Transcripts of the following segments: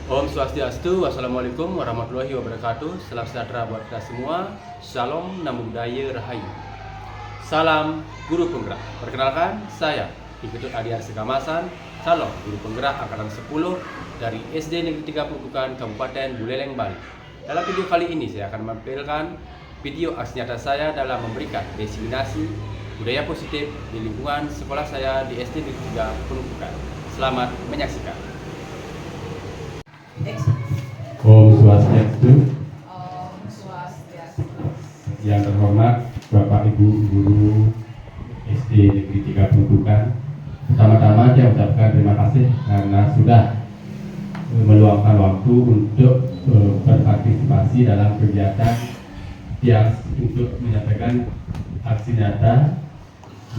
Om Swastiastu, Wassalamualaikum warahmatullahi wabarakatuh. Salam sejahtera buat kita semua. Shalom, Namo Buddhaya, Rahayu. Salam Guru Penggerak. Perkenalkan, saya Iketut Adiar Segamasan, calon Guru Penggerak Angkatan 10 dari SD Negeri 3 Perubukan Kabupaten Buleleng, Bali. Dalam video kali ini saya akan menampilkan video aksi nyata saya dalam memberikan diseminasi budaya positif di lingkungan sekolah saya di SD Negeri 3 Perubukan. Selamat menyaksikan. Om Swastiastu. Om Swastiastu. Yang terhormat Bapak Ibu Guru SD Negeri 3 Perubukan, pertama-tama saya ucapkan terima kasih karena sudah meluangkan waktu untuk berpartisipasi dalam kegiatan yang untuk menyampaikan aksi nyata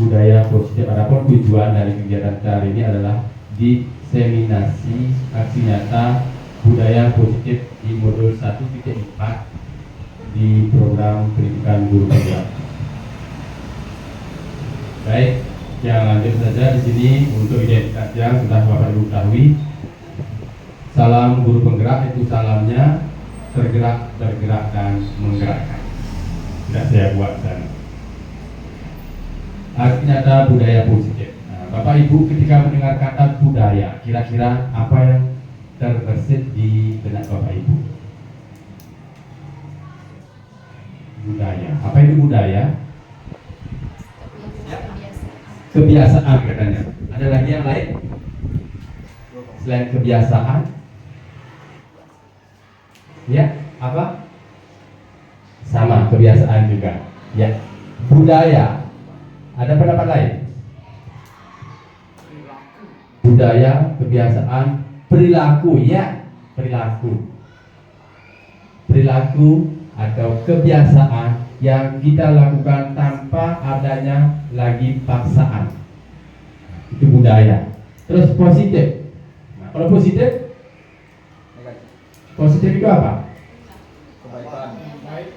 budaya positif. Adapun tujuan dari kegiatan kita hari ini adalah diseminasi aksi nyata budaya positif di modul 1.4 di program pendidikan guru penggerak. Baik, yang lanjut saja di sini untuk identitas yang sudah Bapak Ibu ketahui. Salam guru penggerak itu salamnya tergerak, bergerak dan menggerakkan. Tidak saya buat sana. Arti nyata budaya positif. Nah, Bapak Ibu ketika mendengar kata budaya, kira-kira apa yang terbersit di benak Bapak Ibu? Budaya. Apa itu budaya? Kebiasaan katanya. Ada lagi yang lain? Selain kebiasaan? Ya, apa? Sama, kebiasaan juga. Ya. Budaya. Ada pendapat lain? Budaya, kebiasaan, perilaku, ya, perilaku atau kebiasaan yang kita lakukan tanpa adanya lagi paksaan, itu budaya. Terus positif. Nah, kalau positif itu apa?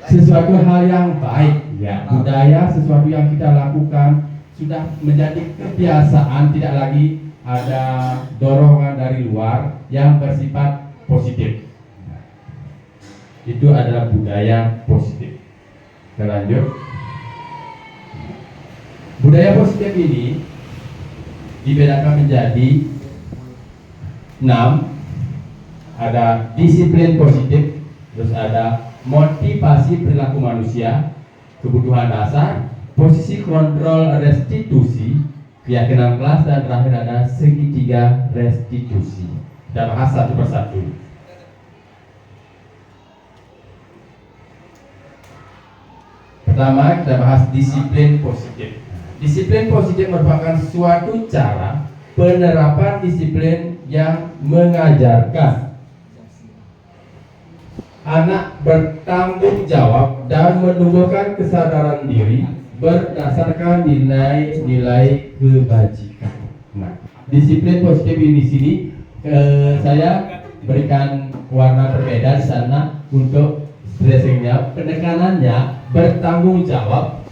Sesuatu hal yang baik, ya. Budaya sesuatu yang kita lakukan sudah menjadi kebiasaan, tidak lagi ada dorongan dari luar yang bersifat positif. Itu adalah budaya positif. Kita lanjut. Budaya positif ini dibedakan menjadi 6. Ada disiplin positif, terus ada motivasi perilaku manusia, kebutuhan dasar, posisi kontrol restitusi, keyakinan kelas, dan terakhir ada segitiga restitusi. Kita bahas satu persatu. Pertama kita bahas disiplin positif. Disiplin positif merupakan suatu cara penerapan disiplin yang mengajarkan anak bertanggung jawab dan menumbuhkan kesadaran diri berdasarkan nilai-nilai kebajikan. Nah, disiplin positif ini di sini saya berikan warna berbeda di sana untuk stressingnya, penekanannya bertanggung jawab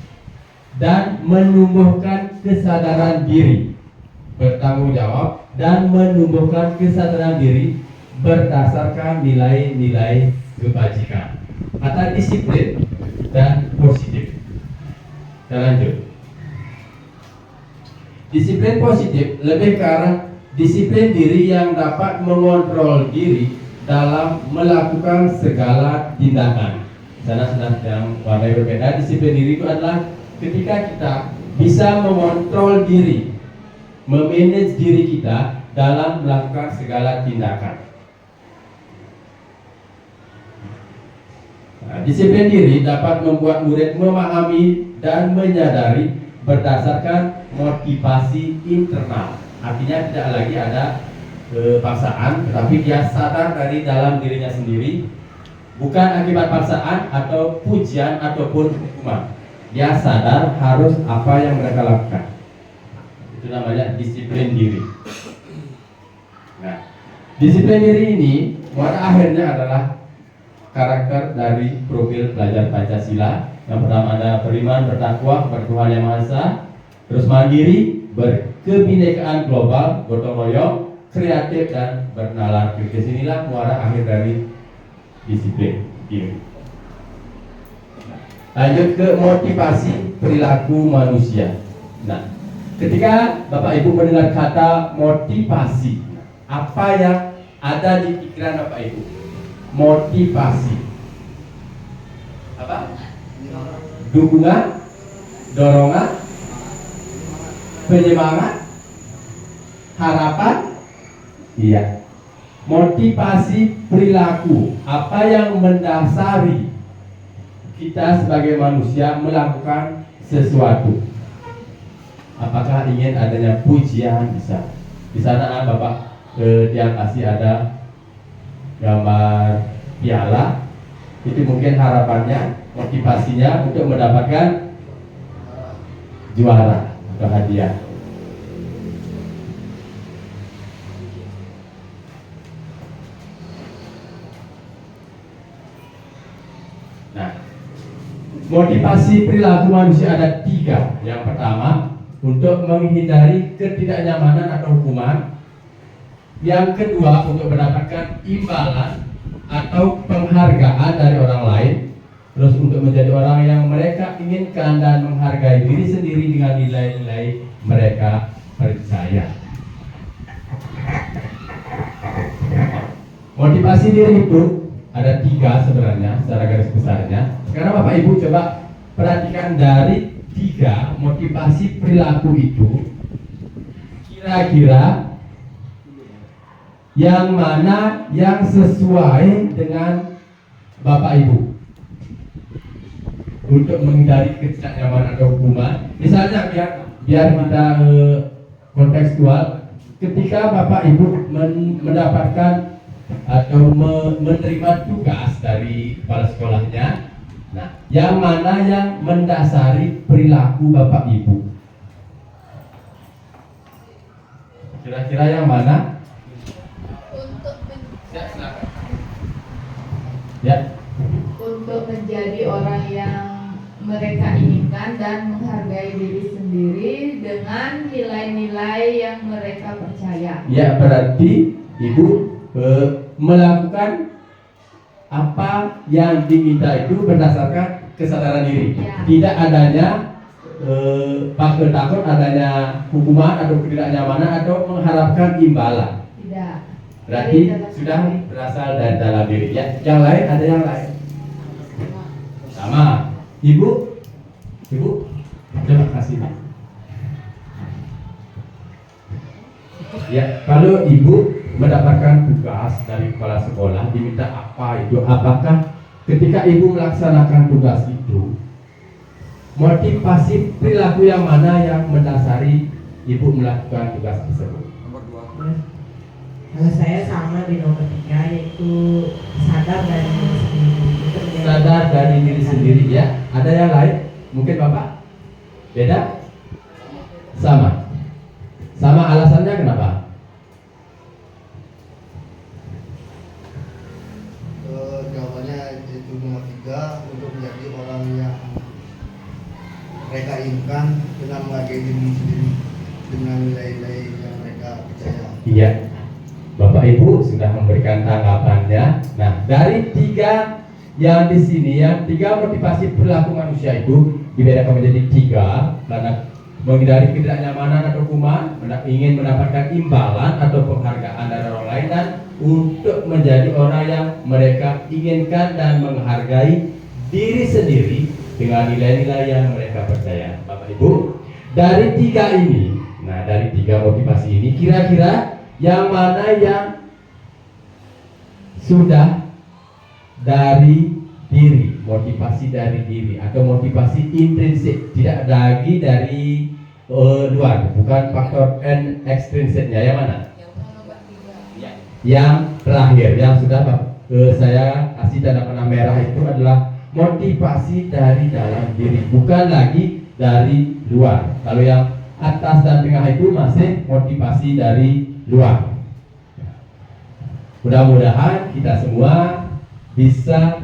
dan menumbuhkan kesadaran diri. Bertanggung jawab dan menumbuhkan kesadaran diri berdasarkan nilai-nilai kebajikan. Kata disiplin dan positif. Kita lanjut. Disiplin positif lebih ke arah disiplin diri yang dapat mengontrol diri dalam melakukan segala tindakan. Sana sudah yang warna berbeda. Disiplin diri itu adalah ketika kita bisa mengontrol diri, memanage diri kita dalam melakukan segala tindakan. Nah, disiplin diri dapat membuat murid memahami dan menyadari berdasarkan motivasi internal. Artinya tidak lagi ada paksaan, tetapi dia sadar dari dalam dirinya sendiri, bukan akibat paksaan atau pujian ataupun hukuman. Dia sadar harus apa yang mereka lakukan. Itu namanya disiplin diri. Nah, disiplin diri ini pada akhirnya adalah karakter dari profil pelajar Pancasila. Yang pertama ada beriman, bertakwa kepada Tuhan Yang Maha Esa, terus mandiri, berkebinekaan global, gotong royong, kreatif dan bernalar kritis. Inilah muara akhir dari disiplin ini. Lanjut ke motivasi perilaku manusia. Nah, ketika Bapak Ibu mendengar kata motivasi, apa yang ada di pikiran Bapak Ibu? Motivasi. Apa? Dukungan, dorongan, penyemangat, harapan. Iya. Motivasi perilaku, apa yang mendasari kita sebagai manusia melakukan sesuatu. Apakah ingin adanya pujian? Bisa. Di sana Bapak yang kasih ada gambar piala. Itu mungkin harapannya, motivasinya untuk mendapatkan juara atau hadiah. Nah, motivasi perilaku manusia ada 3. Yang pertama, untuk menghindari ketidaknyamanan atau hukuman. Yang kedua, untuk mendapatkan imbalan atau penghargaan dari orang lain. Terus untuk menjadi orang yang mereka inginkan dan menghargai diri sendiri dengan nilai-nilai mereka percaya. Motivasi diri itu ada 3 sebenarnya secara garis besarnya. Sekarang Bapak Ibu coba perhatikan dari 3 motivasi perilaku itu, kira-kira yang mana yang sesuai dengan Bapak Ibu untuk menghindari ketidaknyamanan atau hukuman. Misalnya biar kita kontekstual, ketika Bapak Ibu mendapatkan atau menerima tugas dari kepala sekolahnya, nah, yang mana yang mendasari perilaku Bapak Ibu? Kira-kira yang mana? Ya. Untuk menjadi orang yang mereka inginkan dan menghargai diri sendiri dengan nilai-nilai yang mereka percaya. Ya, berarti Ibu melakukan apa yang diminta itu berdasarkan kesadaran diri. Ya. Tidak adanya takut adanya hukuman atau ketidaknyamanan atau mengharapkan imbalan. Tidak. Berarti Dari dalam sudah diri. berasal dari dalam diri. Ya, yang lain ada yang lain. Sama. Ibu, coba kasih. Ya, kalau Ibu mendapatkan tugas dari kepala sekolah, diminta apa itu? Apakah ketika Ibu melaksanakan tugas itu, motivasi perilaku yang mana yang mendasari Ibu melakukan tugas tersebut? Kalau saya sama di nomor 3, yaitu sadar dari diri sendiri. Sadar dari diri sendiri, ya. Ada yang lain? Mungkin Bapak? Beda? Sama. Sama, alasannya kenapa? Jawabannya itu nomor 3, untuk menjadi orang yang mereka inginkan dengan menghargai diri sendiri dengan nilai-nilai yang mereka percaya. Iya. Bapak Ibu sudah memberikan tanggapannya. Nah, dari 3 yang di sini, yang 3 motivasi perilaku manusia itu dibedakan menjadi 3 karena menghindari ketidaknyamanan atau hukuman, ingin mendapatkan imbalan atau penghargaan dari orang lain, dan untuk menjadi orang yang mereka inginkan dan menghargai diri sendiri dengan nilai-nilai yang mereka percaya. Bapak Ibu, dari 3 ini, nah dari 3 motivasi ini, kira-kira yang mana yang sudah dari diri, motivasi dari diri atau motivasi intrinsik, tidak lagi dari luar, bukan faktor ekstrinsiknya? Yang mana? Yang terakhir, yang sudah saya kasih tanda panah merah itu adalah motivasi dari dalam diri, bukan lagi dari luar. Kalau yang atas dan tengah itu masih motivasi dari luar. Mudah-mudahan kita semua bisa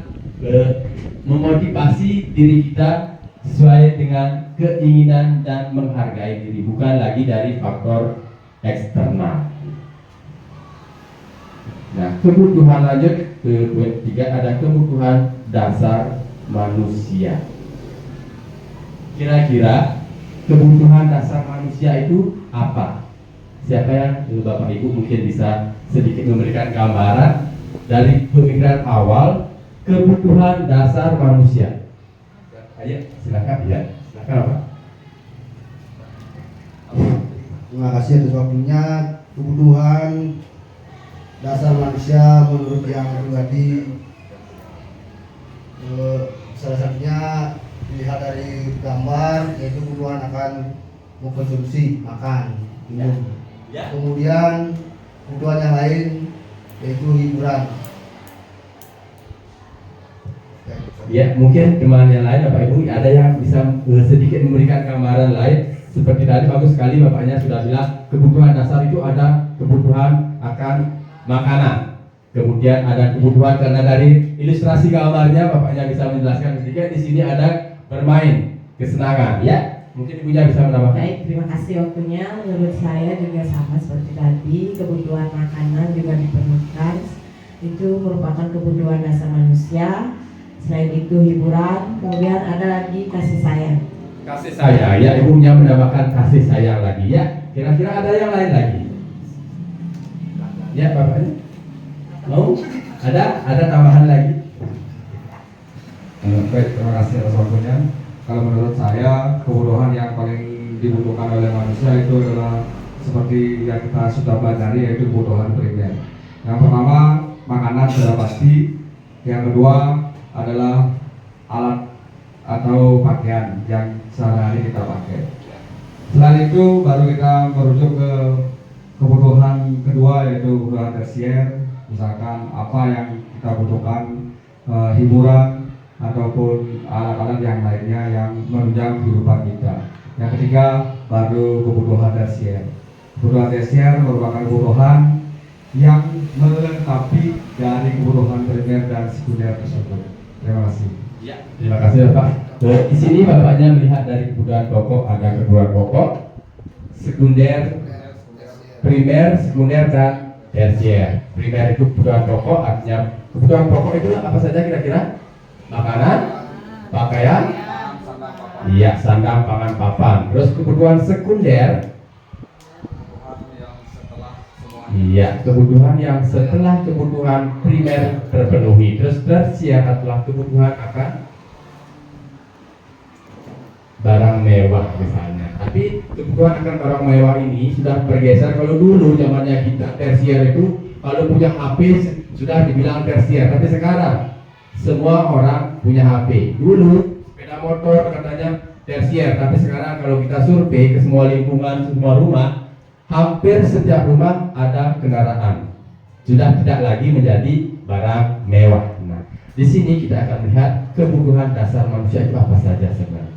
memotivasi diri kita sesuai dengan keinginan dan menghargai diri, bukan lagi dari faktor eksternal. Nah, kebutuhan lanjut ke poin 3 ada kebutuhan dasar manusia. Kira-kira kebutuhan dasar manusia itu apa? Siapa yang Bapak Ibu mungkin bisa sedikit memberikan gambaran dari pemikiran awal kebutuhan dasar manusia? Ayo, silakan ya. Silakan Pak. Terima kasih atas waktunya. Kebutuhan dasar manusia menurut yang pribadi, salah satunya dilihat dari gambar, yaitu kebutuhan akan mengkonsumsi makan, minum. Kemudian kebutuhan yang lain yaitu hiburan. Ya, mungkin teman yang lain Bapak Ibu ada yang bisa sedikit memberikan gambaran lain. Seperti tadi bagus sekali Bapaknya sudah bilang kebutuhan dasar itu ada kebutuhan akan makanan. Kemudian ada kebutuhan karena dari ilustrasi gambarnya Bapaknya bisa menjelaskan sedikit. Di sini ada bermain, kesenangan. Ya, mungkin Ibunya bisa menambahkan. Baik, terima kasih waktunya. Menurut saya juga sama seperti tadi, kebutuhan makanan juga diperlukan. Itu merupakan kebutuhan dasar manusia. Selain itu hiburan, kemudian ada lagi kasih sayang. Kasih sayang, ya Ibunya menambahkan kasih sayang lagi ya. Kira-kira ada yang lain lagi? Ya Bapaknya? Mau? Ada tambahan lagi? Baik, terima kasih atas waktunya. Kalau menurut saya, kebutuhan yang paling dibutuhkan oleh manusia itu adalah seperti yang kita sudah pelajari, yaitu kebutuhan primer. Yang pertama, makanan sudah pasti. Yang kedua adalah alat atau pakaian yang sehari-hari kita pakai. Selain itu, baru kita merujuk ke kebutuhan kedua, yaitu kebutuhan tersier. Misalkan apa yang kita butuhkan, hiburan ataupun alat-alat yang lainnya yang menunjang kehidupan kita. Yang ketiga baru kebutuhan tersier. Kebutuhan tersier merupakan kebutuhan yang melengkapi dari kebutuhan primer dan sekunder tersebut. Terima kasih. Ya, terima kasih Bapak. Di sini Bapaknya melihat dari kebutuhan pokok ada kebutuhan pokok, sekunder, primer, sekunder dan tersier. Primer itu kebutuhan pokok, artinya kebutuhan pokok itu apa saja kira-kira? Makanan, pakaian, iya, sandang, pangan, papan. Terus kebutuhan sekunder, iya, kebutuhan yang setelah kebutuhan primer terpenuhi. Terus tersier adalah kebutuhan akan barang mewah misalnya. Tapi kebutuhan akan barang mewah ini sudah bergeser. Kalau dulu zamannya kita tersier itu kalau punya HP sudah dibilang tersier. Tapi sekarang semua orang punya HP. Dulu sepeda motor katanya tersier. Tapi sekarang kalau kita survei ke semua lingkungan, semua rumah, hampir setiap rumah ada kendaraan. Sudah tidak lagi menjadi barang mewah. Nah, di sini kita akan melihat kebutuhan dasar manusia itu apa saja sebenarnya.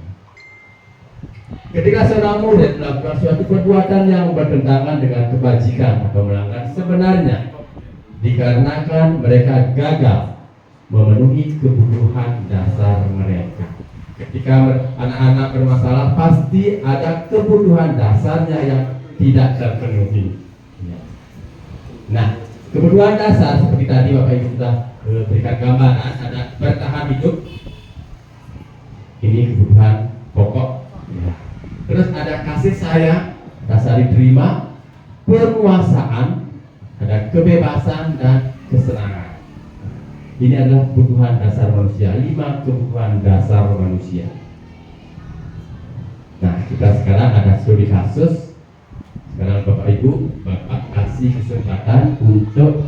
Ketika seorang murid melakukan suatu perbuatan yang bertentangan dengan kebajikan atau melanggar, sebenarnya dikarenakan mereka gagal memenuhi kebutuhan dasar mereka. Ketika anak-anak bermasalah, pasti ada kebutuhan dasarnya yang tidak terpenuhi. Nah, kebutuhan dasar seperti tadi Bapak Ibu sudah berikan gambaran, ada bertahan hidup, ini kebutuhan pokok. Ya. Terus ada kasih sayang, rasa diterima, penguasaan, ada kebebasan dan kesenangan. Ini adalah kebutuhan dasar manusia, 5 kebutuhan dasar manusia. Nah, kita sekarang ada studi kasus. Sekarang Bapak Ibu, Bapak kasih kesempatan untuk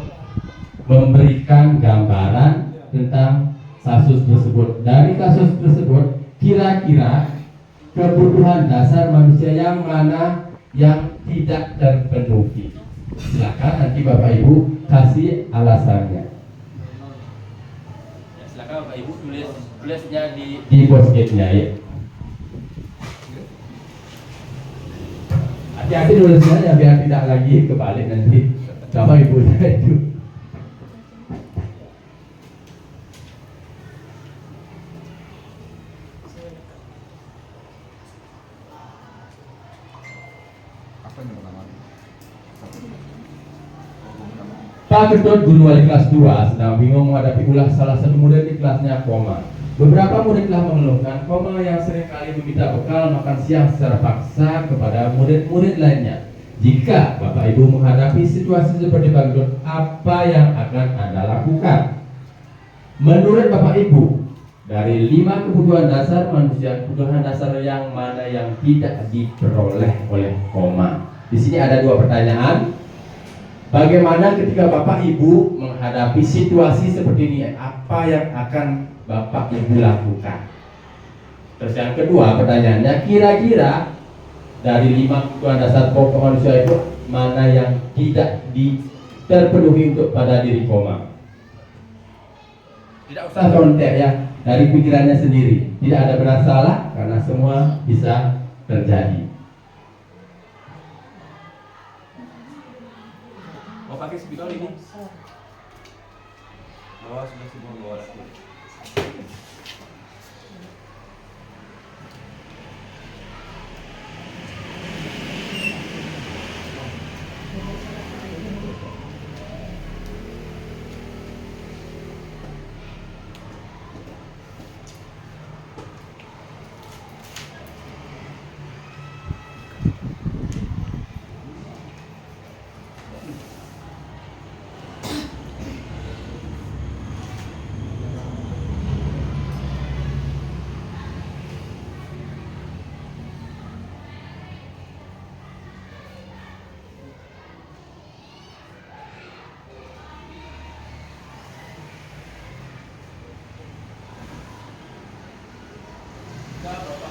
memberikan gambaran tentang kasus tersebut. Dari kasus tersebut, kira-kira kebutuhan dasar manusia yang mana yang tidak terpenuhi? Silakan nanti Bapak Ibu kasih alasannya. Ya, silakan Bapak Ibu tulisnya Di post-it-nya ya. Hati-hati nulisnya ya biar tidak lagi kebalik nanti sama ibunya itu. Apa yang pertama? Pak Ketut, guru wali kelas 2, sedang bingung menghadapi ulah salah satu murid di kelasnya koma. Beberapa murid telah mengeluhkan koma yang seringkali meminta bekal makan siang secara paksa kepada murid-murid lainnya. Jika Bapak Ibu menghadapi situasi seperti Pak Ketut, apa yang akan Anda lakukan? Menurut Bapak Ibu, dari 5 kebutuhan dasar manusia, kebutuhan dasar yang mana yang tidak diperoleh oleh koma? Di sini ada 2 pertanyaan. Bagaimana ketika Bapak Ibu menghadapi situasi seperti ini? Apa yang akan Bapak Ibu lakukan? Terus yang kedua pertanyaannya, kira-kira dari 5 kebutuhan dasar pokok manusia itu mana yang tidak terpenuhi untuk pada diri koma? Tidak usah kontek ya, dari pikirannya sendiri. Tidak ada benar salah karena semua bisa terjadi. Mau pakai spidol ini? Oh, sudah semua bawa lagi.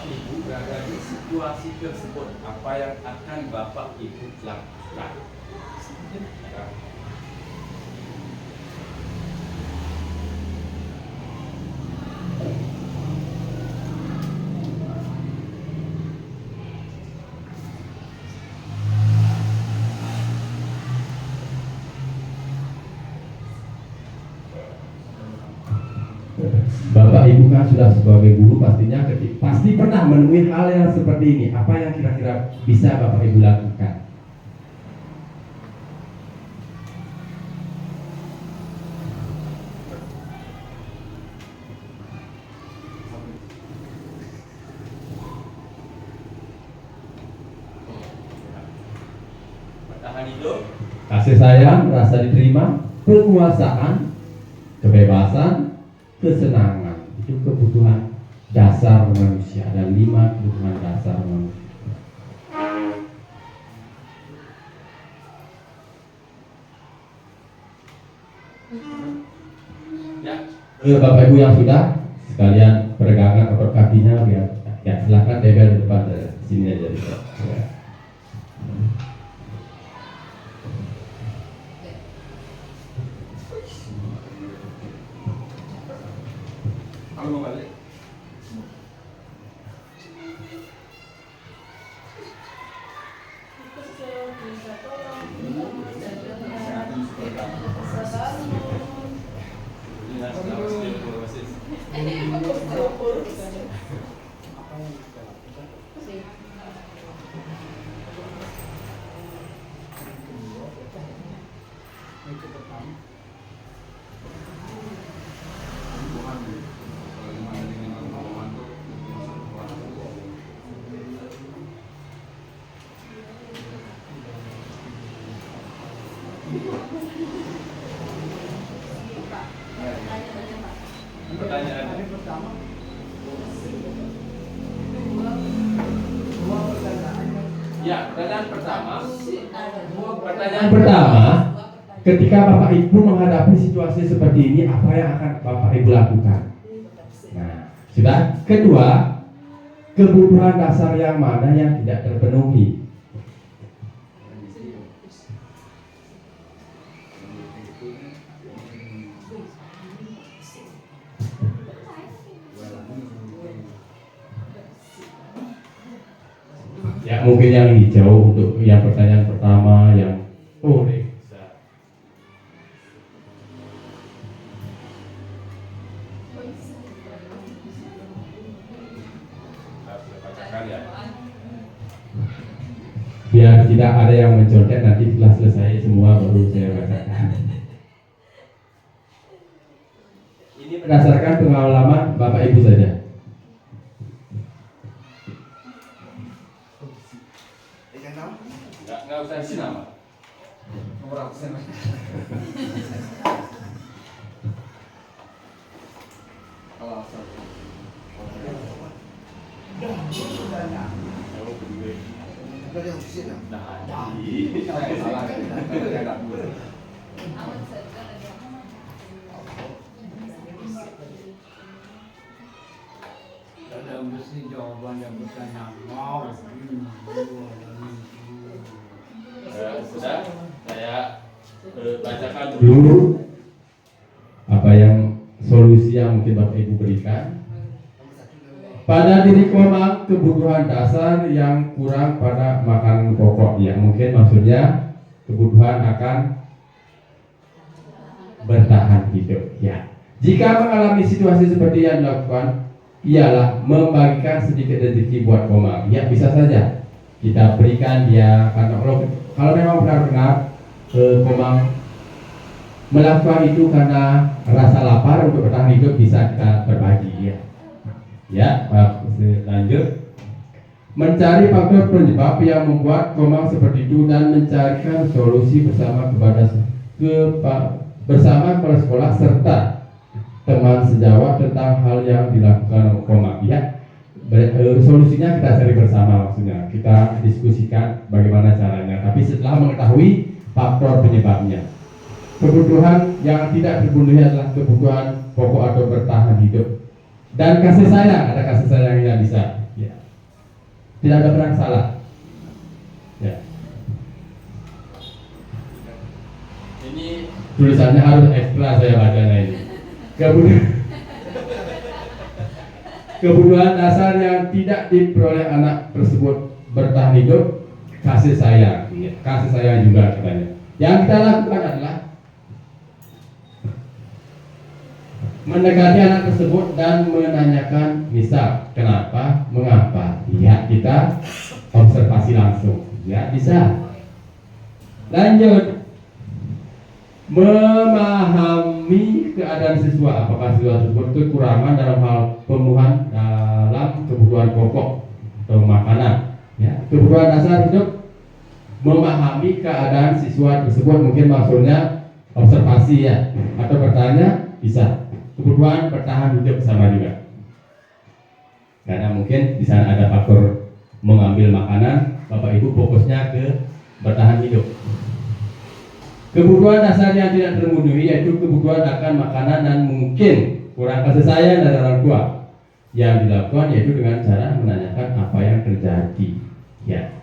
Ibu berada di situasi tersebut, apa yang akan Bapak Ibu lakukan? Bapak Ibu kan sudah sebagai guru pastinya pasti pernah menemui hal yang seperti ini. Apa yang kira-kira bisa Bapak Ibu lakukan? Bertahan hidup, Kasih sayang, rasa diterima, penguasaan, kebebasan, kesenangan. Itu kebutuhan dasar manusia. Ada 5 kebutuhan dasar manusia. ya. Bapak Ibu yang sudah sekalian peregangan otot kakinya biar ya silakan tempel di depan sini aja di ya. Kalau mau balik, pertanyaan ya, pertanyaan pertama. Pertanyaan pertama, ketika Bapak Ibu menghadapi situasi seperti ini, apa yang akan Bapak Ibu lakukan? Nah, sudah. Kedua, kebutuhan dasar yang mana yang tidak terpenuhi? Ya, mungkin yang hijau untuk yang pertanyaan pertama, yang bisa. Biar tidak ada yang mencontek, nanti setelah selesai semua baru saya bacakan. Ini berdasarkan pengalaman Bapak Ibu saja. Nggak usah isi nama. Nomor absen. Kalau absen. Ada mesti jawaban yang bertanya mau Sudah, saya bacakan dulu apa yang solusi yang mungkin Bapak Ibu berikan. Pada diri Komang, kebutuhan dasar yang kurang pada makanan pokok, ya mungkin maksudnya kebutuhan akan bertahan hidup. Ya, jika mengalami situasi seperti yang dilakukan, ialah membagikan sedikit rezeki buat Komang. Ya, bisa saja kita berikan dia, karena kalau memang benar-benar Komang melakukan itu karena rasa lapar untuk bertahan hidup, bisa kita berbagi, ya. Ya, lanjut. Mencari faktor penyebab yang membuat Komang seperti itu dan mencarikan solusi bersama bersama kepala sekolah serta teman sejawat tentang hal yang dilakukan Komang. Ya, solusinya kita cari bersama, maksudnya kita diskusikan bagaimana caranya. Tapi setelah mengetahui faktor penyebabnya, kebutuhan yang tidak terpenuhi adalah kebutuhan pokok atau bertahan hidup. Dan kasih sayang, ada kasih sayang yang bisa, ya. Tidak ada perang salah, ya. Ini tulisannya harus ekstra saya bacanya ini. Kebutuhan dasar yang tidak diperoleh anak tersebut bertahan hidup, kasih sayang, ya. Kasih sayang juga katanya. Yang kita lakukan adalah mendekati anak tersebut dan menanyakan, misal kenapa, mengapa, ya kita observasi langsung, ya bisa. Lanjut, memahami keadaan siswa, apakah siswa tersebut kekurangan dalam hal pemenuhan dalam kebutuhan pokok atau makanan, ya kebutuhan dasar hidup. Memahami keadaan siswa tersebut mungkin maksudnya observasi, ya, atau bertanya bisa. Kebutuhan bertahan hidup sama juga, karena mungkin di sana ada faktor mengambil makanan, Bapak Ibu fokusnya ke bertahan hidup. Kebutuhan dasar yang tidak terpenuhi yaitu kebutuhan akan makanan dan mungkin kurang kasih sayang dari orang tua. Yang dilakukan yaitu dengan cara menanyakan apa yang terjadi, ya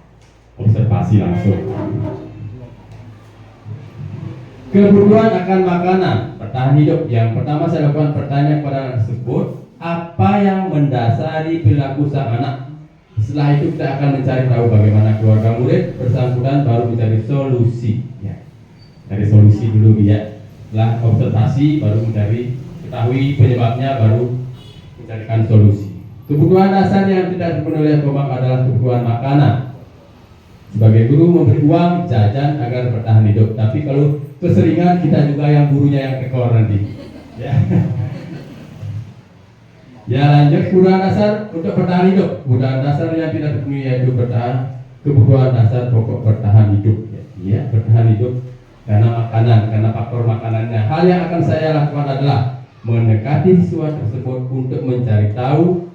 observasi langsung. Kebutuhan akan makanan, bertahan hidup. Yang pertama saya lakukan bertanya kepada anak tersebut, apa yang mendasari perilaku sang anak. Setelah itu kita akan mencari tahu bagaimana keluarga murid bersangkutan, baru mencari solusi, ya. Dari solusi dulu, ya. Setelah observasi baru mencari ketahui penyebabnya, baru mencarikan solusi. Kebutuhan dasar yang tidak terpenuhi oleh Komang adalah kebutuhan makanan. Sebagai guru memberi uang jajan agar bertahan hidup, tapi kalau keseringan kita juga yang gurunya yang tekor nanti, ya. Ya, lanjut, kebutuhan dasar untuk bertahan hidup. Kebutuhan dasar yang tidak terpenuhi yaitu kebutuhan dasar pokok bertahan hidup, ya, bertahan hidup karena makanan, karena faktor makanannya. Hal yang akan saya lakukan adalah mendekati siswa tersebut untuk mencari tahu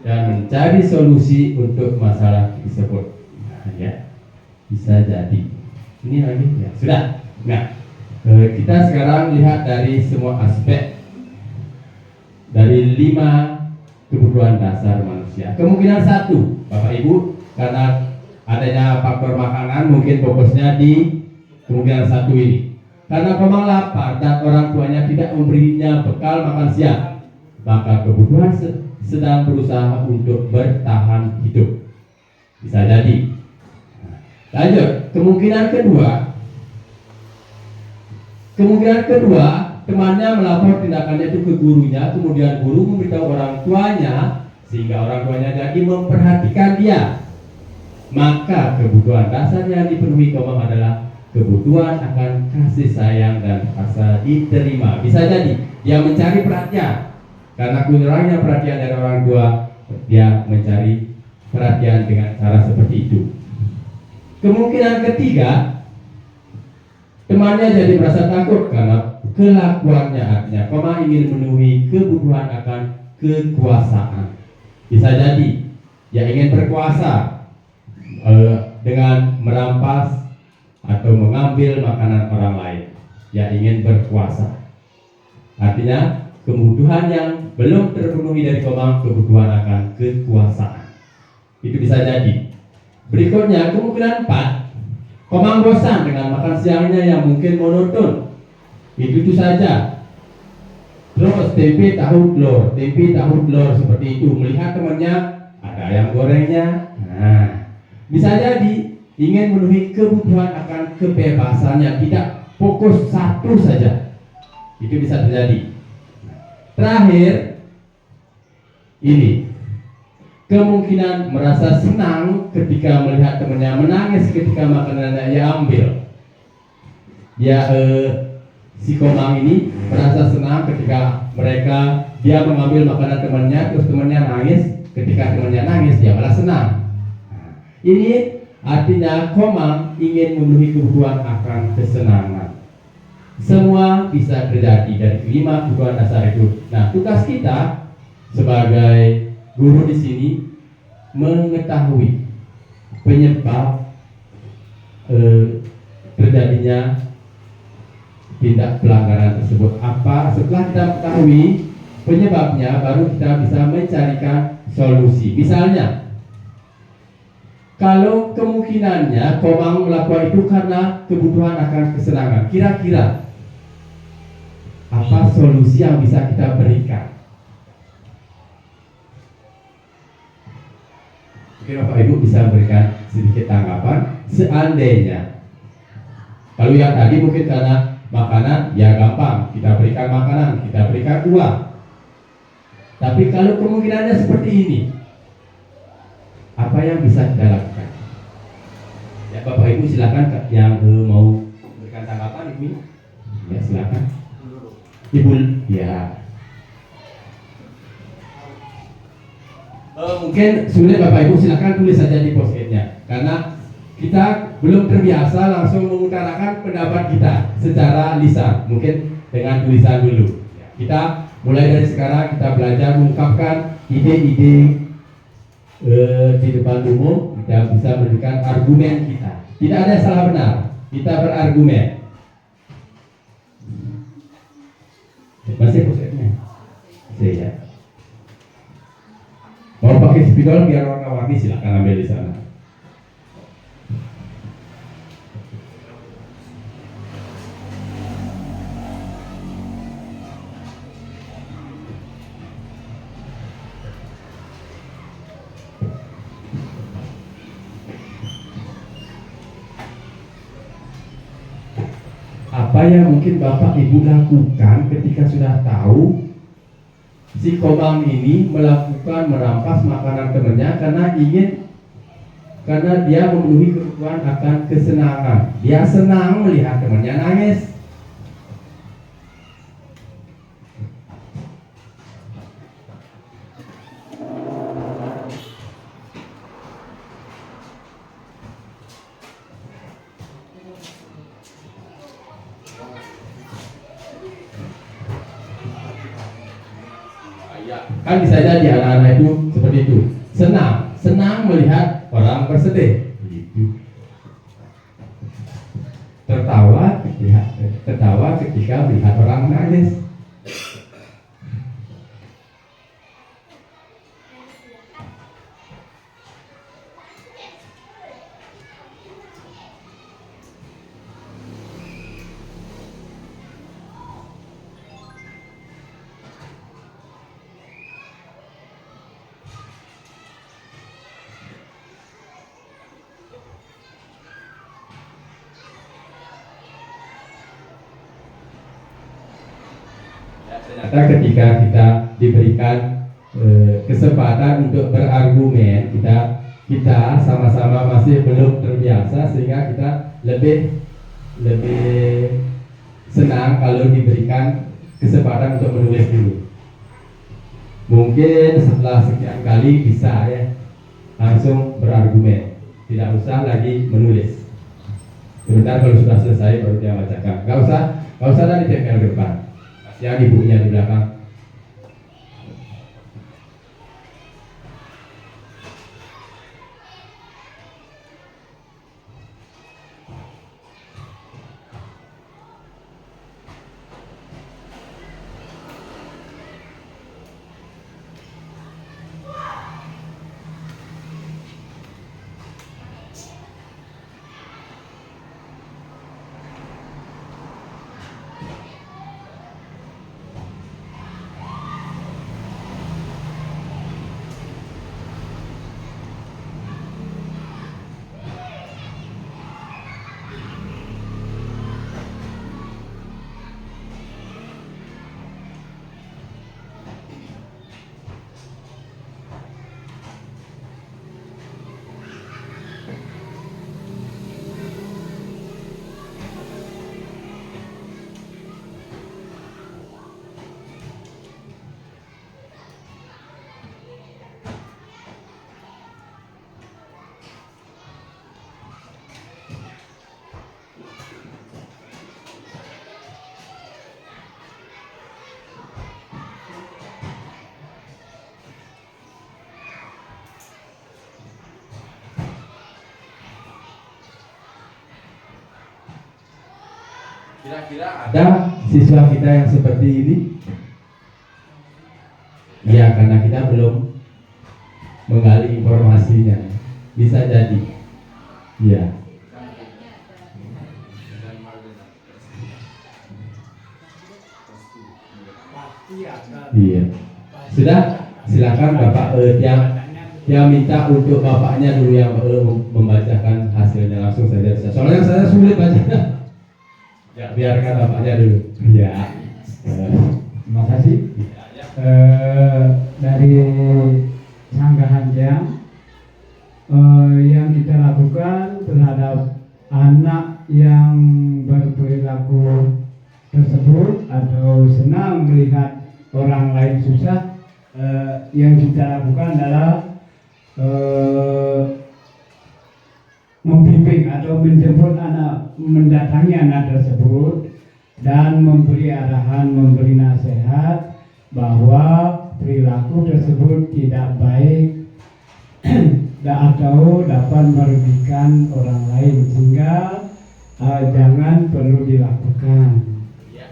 dan mencari solusi untuk masalah tersebut, nah, ya. Bisa jadi ini lagi, ya sudah. Nah, kita sekarang lihat dari semua aspek dari 5 kebutuhan dasar manusia. Kemungkinan satu, Bapak Ibu, karena adanya faktor makanan, mungkin fokusnya di kemungkinan satu ini. Karena Komang lapar dan orang tuanya tidak memberinya bekal makan siang, maka kebutuhan sedang berusaha untuk bertahan hidup. Bisa jadi. Lanjut, kemungkinan kedua, temannya melapor tindakannya itu ke gurunya, kemudian guru memberitahu orang tuanya, sehingga orang tuanya jadi memperhatikan dia. Maka kebutuhan dasar yang dipenuhi Komang adalah kebutuhan akan kasih sayang dan rasa diterima. Bisa jadi dia mencari perhatian, karena kurangnya perhatian dari orang tua, dia mencari perhatian dengan cara seperti itu. Kemungkinan ketiga, temannya jadi merasa takut karena kelakuannya, artinya Koma ingin memenuhi kebutuhan akan kekuasaan. Bisa jadi dia ingin berkuasa dengan merampas atau mengambil makanan orang lain. Dia ingin berkuasa. Artinya kebutuhan yang belum terpenuhi dari Komang, kebutuhan akan kekuasaan. Itu bisa jadi. Berikutnya kemungkinan 4, Komang bosan dengan makan siangnya yang mungkin monoton. Itu saja. Terus tempe tahu telur seperti itu. Melihat temannya ada ayam gorengnya. Nah, bisa jadi ingin memenuhi kebutuhan akan kebebasannya, tidak fokus satu saja. Itu bisa terjadi. Terakhir, ini kemungkinan merasa senang ketika melihat temannya menangis ketika makanannya ia ambil. Si Komang ini merasa senang ketika dia mengambil makanan temannya, terus temannya nangis. Ketika temannya nangis, dia malah senang. Ini artinya Komang ingin memenuhi kebutuhan akan kesenangan. Semua bisa terjadi dari kelima kebutuhan dasar itu. Nah, tugas kita sebagai guru di sini mengetahui penyebab terjadinya tindak pelanggaran tersebut. Setelah kita mengetahui penyebabnya, baru kita bisa mencarikan solusi. Misalnya, kalau kemungkinannya Komang melakukan itu karena kebutuhan akan kesenangan, kira-kira apa solusi yang bisa kita berikan? Mungkin Bapak Ibu bisa berikan sedikit tanggapan. Seandainya, kalau yang tadi mungkin karena makanan, ya gampang, kita berikan makanan, kita berikan uang. Tapi kalau kemungkinannya seperti ini, apa yang bisa kita lakukan? Ya, Bapak Ibu silakan yang mau berikan tanggapan. Ibu, ya silakan. Ibu, ya. Mungkin sulit Bapak Ibu silakan tulis saja di post-itnya, karena kita belum terbiasa langsung mengutarakan pendapat kita secara lisan. Mungkin dengan tulisan dulu. Kita mulai dari sekarang kita belajar mengungkapkan ide-ide di depan umum. Kita bisa memberikan argumen kita. Tidak ada salah benar. Kita berargumen. Masih posetnya? Masih ya. Mau pakai spidol biar warna-warni, silakan ambil di sana. Apa yang mungkin Bapak Ibu lakukan ketika sudah tahu si Komang ini merampas makanan temannya karena dia memenuhi kebutuhan akan kesenangan. Dia senang melihat temannya nangis. Kan bisa jadi anak-anak itu seperti itu, senang melihat orang bersedih, gitu. Tertawa ketika melihat orang menangis. Ternyata ketika kita diberikan kesempatan untuk berargumen, kita sama-sama masih belum terbiasa, sehingga kita lebih lebih senang kalau diberikan kesempatan untuk menulis dulu. Mungkin setelah sekian kali bisa ya langsung berargumen, tidak usah lagi menulis. Sebentar kalau sudah selesai baru dia bacakan. Gak usah dari tempel ke depan. Kasihan ibunya di belakang. Kira-kira ada siswa kita yang seperti ini? Ya, karena kita belum menggali informasinya. Bisa jadi. Ya. Iya. Sudah, silakan Bapak yang minta untuk bapaknya dulu yang membacakan hasilnya langsung saja. Soalnya saya sulit bacanya. Ya, biarkan bapaknya dulu. Ya. Terima kasih. Dari Sanggahan Jam, yang kita lakukan terhadap anak yang berperilaku tersebut atau senang melihat orang lain susah, yang kita lakukan adalah membimbing atau menjemput anak, mendatangi anak tersebut dan memberi arahan, memberi nasihat bahwa perilaku tersebut tidak baik atau dapat merugikan orang lain, sehingga jangan perlu dilakukan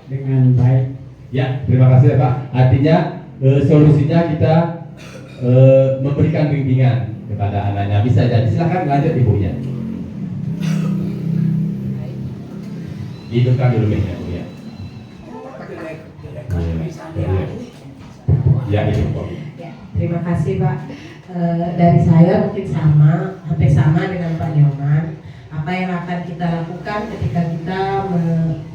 dengan baik. Ya, terima kasih Pak. Artinya solusinya kita memberikan bimbingan kepada anaknya. Bisa jadi. Silakan lanjut ibunya. Hidupkan dulu mic-nya, Bu ya. Ya, itu kok. Ya, terima kasih Pak. Dari saya mungkin hampir sama dengan Pak Nyoman. Apa yang akan kita lakukan ketika kita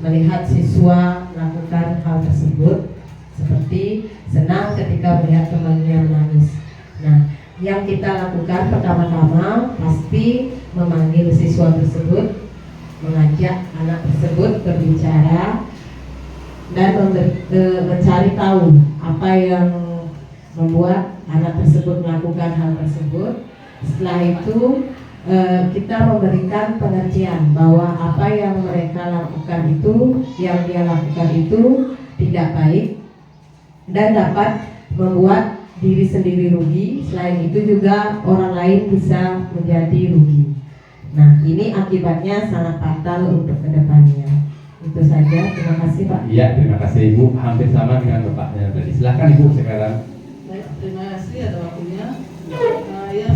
melihat siswa melakukan hal tersebut, seperti senang ketika melihat temannya menangis. Nah, yang kita lakukan pertama-tama pasti memanggil siswa tersebut, mengajak anak tersebut berbicara dan mencari tahu apa yang membuat anak tersebut melakukan hal tersebut. Setelah itu kita memberikan pengertian bahwa apa yang mereka lakukan itu, yang dia lakukan itu tidak baik dan dapat membuat diri sendiri rugi. Selain itu juga orang lain bisa menjadi rugi. Nah, ini akibatnya sangat fatal untuk kedepannya. Itu saja. Terima kasih Pak. Iya, terima kasih Ibu. Hampir sama dengan Bapaknya tadi. Silakan Ibu sekarang. Baik, terima kasih atas waktunya. Yang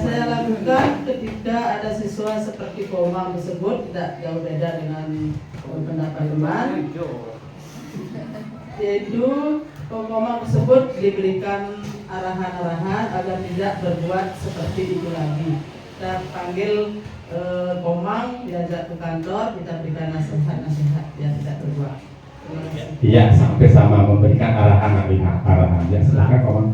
saya lakukan ketika ada siswa seperti Komang tersebut tidak jauh beda dengan pendapat teman, yaitu Komang tersebut diberikan arahan-arahan agar tidak berbuat seperti itu lagi. Kita panggil Komang, diajak ke kantor, kita berikan nasihat-nasihat biar tidak berbuat. Iya, sampai sama memberikan arahan. Ya, silakan Komang.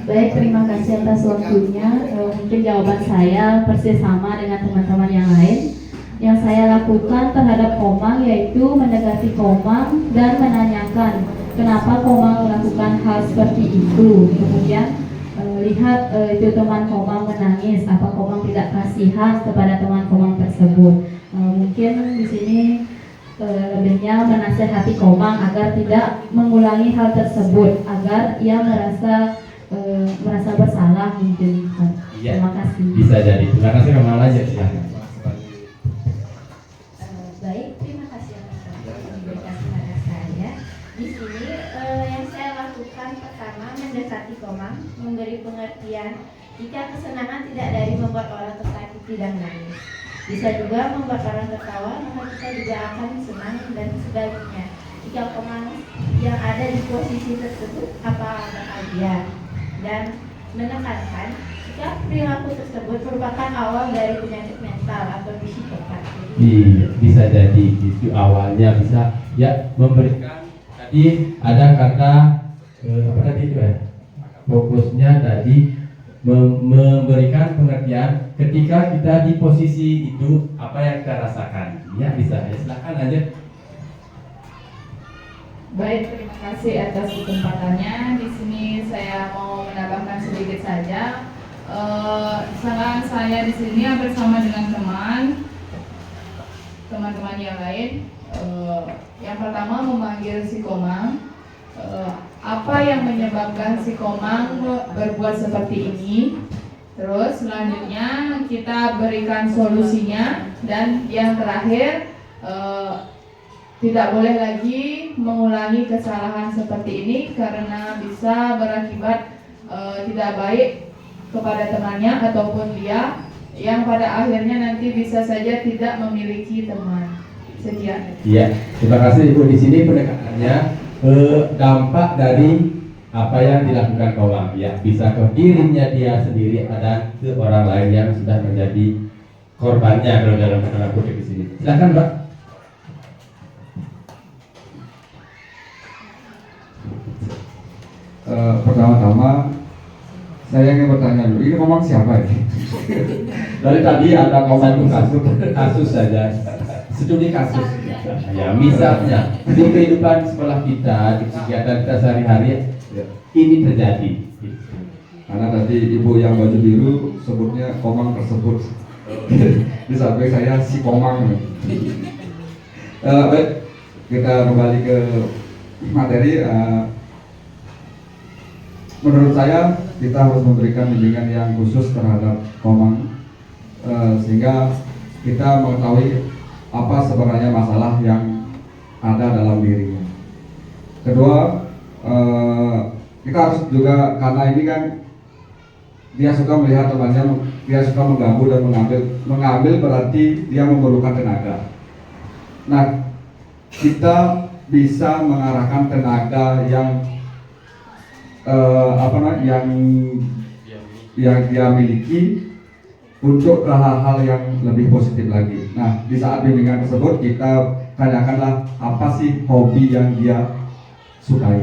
Baik, terima kasih atas waktunya. Mungkin jawaban saya persis sama dengan teman-teman yang lain. Yang saya lakukan terhadap Komang yaitu mendekati Komang dan menanyakan kenapa Komang melakukan hal seperti itu. Kemudian lihat itu teman Komang menangis, apa Komang tidak kasihan kepada teman Komang tersebut. Mungkin di sini lebihnya menasehati Komang agar tidak mengulangi hal tersebut, agar ia merasa bersalah mungkin. Iya, terima kasih. bisa jadi. Terima kasih, Komang lanjut silahkan. Baik, terima kasih atas waktu yang diberikan kepada saya. Di sini yang saya lakukan pertama mendekati Komang, memberi pengertian jika kesenangan tidak dari membuat orang tersakiti dan menangis. Bisa juga membuat orang tertawa, maka kita juga akan senang dan sebaliknya. Jika Komang yang ada di posisi tersebut apa bahagia, dan menekankan jika perilaku tersebut merupakan awal dari penyakit mental atau psikopat. Iya, bisa jadi itu awalnya bisa ya memberikan. Tadi ada kata apa tadi itu ya? Fokusnya tadi memberikan pengertian ketika kita di posisi itu apa yang kita rasakan. Ya bisa, ya silakan aja. Baik, terima kasih atas kesempatannya. Di sini saya mau menambahkan sedikit saja. Saran saya di sini bersama dengan teman-teman yang lain. Yang pertama memanggil si Komang. Apa yang menyebabkan si Komang berbuat seperti ini? Terus selanjutnya kita berikan solusinya, dan yang terakhir tidak boleh lagi mengulangi kesalahan seperti ini karena bisa berakibat tidak baik kepada temannya ataupun dia, yang pada akhirnya nanti bisa saja tidak memiliki teman. Sekian. Iya, terima kasih Ibu. Di sini pendekatannya dampak dari apa yang dilakukan Komang, ya bisa ke dirinya dia sendiri dan ke orang lain yang sudah menjadi korbannya kalau dalam kata kutip di sini. Silakan, Mbak. Pertama-tama saya ingin bertanya dulu, ini Komang siapa ini? Dari tadi ada Komang kasus saja, studi kasus. Ya, misalnya di kehidupan sekolah kita, di kegiatan kita sehari-hari ini terjadi. Karena tadi ibu yang baju biru sebutnya Komang tersebut. Di samping saya si Komang. Baik, kita kembali ke materi. Menurut saya kita harus memberikan bimbingan yang khusus terhadap Komang, sehingga kita mengetahui apa sebenarnya masalah yang ada dalam dirinya. Kedua, kita harus juga, karena ini kan dia suka melihat temannya, dia suka mengganggu dan mengambil berarti dia memerlukan tenaga. Nah, kita bisa mengarahkan tenaga yang yang dia miliki untuk hal-hal yang lebih positif lagi. Nah, di saat bimbingan tersebut kita tanyakanlah apa sih hobi yang dia sukai.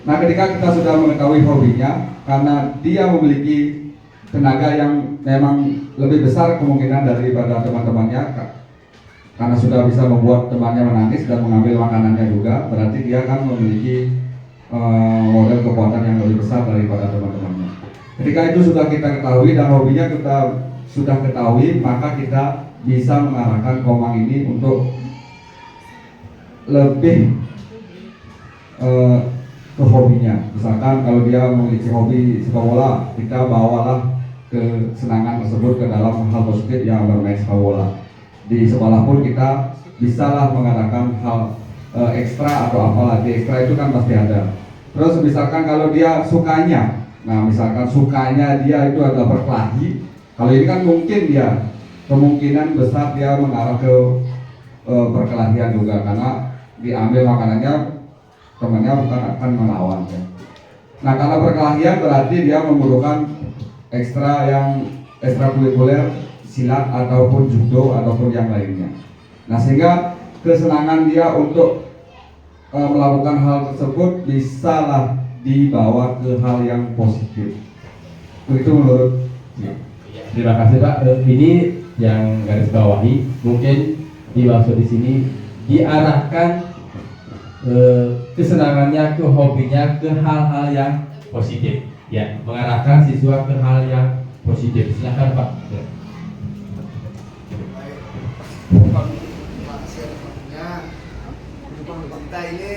Nah, ketika kita sudah mengetahui hobinya, karena dia memiliki tenaga yang memang lebih besar kemungkinan daripada teman-temannya, karena sudah bisa membuat temannya menangis dan mengambil makanannya juga, berarti dia kan memiliki model kekuatan yang lebih besar daripada teman-temannya. Ketika itu sudah kita ketahui dan hobinya kita sudah ketahui, maka kita bisa mengarahkan Komang ini untuk lebih ke hobinya. Misalkan kalau dia memiliki hobi sepak bola, kita bawalah kesenangan tersebut ke dalam hal positif yang bermain sepak bola. Di sekolah pun kita bisalah mengadakan hal ekstra atau apalagi ekstra itu kan pasti ada. Terus misalkan kalau dia sukanya, nah misalkan sukanya dia itu adalah berkelahi, kalau ini kan mungkin dia kemungkinan besar dia mengarah ke perkelahian juga, karena diambil makanannya temannya bukan akan melawan ya. Nah, karena perkelahian berarti dia memerlukan ekstrakurikuler silat ataupun judo ataupun yang lainnya. Nah, sehingga kesenangan dia untuk melakukan hal tersebut bisalah dibawa ke hal yang positif. Itu menurut Terima kasih Pak. Ini yang garis bawahi mungkin dimaksud di sini diarahkan kesenangannya, ke hobinya, ke hal-hal yang positif. Ya, mengarahkan siswa ke hal yang positif. Silakan Pak. Ya. Terima kasih atas waktunya. Kita ini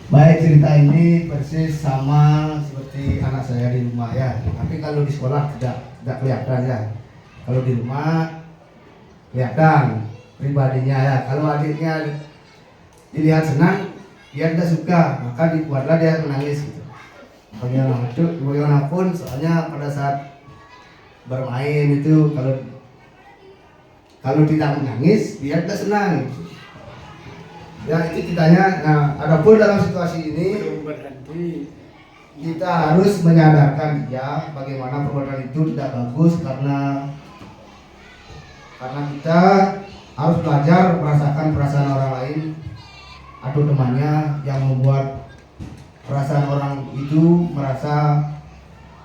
baik, cerita ini persis sama seperti anak saya di rumah ya. Tapi kalau di sekolah tidak kelihatan ya. Kalau di rumah kelihatan pribadinya ya. Kalau adiknya dilihat senang, dia tidak suka, maka dibuatlah dia menangis gitu. Bagaimanapun, soalnya pada saat bermain itu kalau tidak menangis, dia tidak senang. Ya itu ceritanya. Nah, adapun dalam situasi ini kita harus menyadarkan dia bagaimana perbuatan itu tidak bagus karena kita harus belajar merasakan perasaan orang lain atau temannya yang membuat perasaan orang itu merasa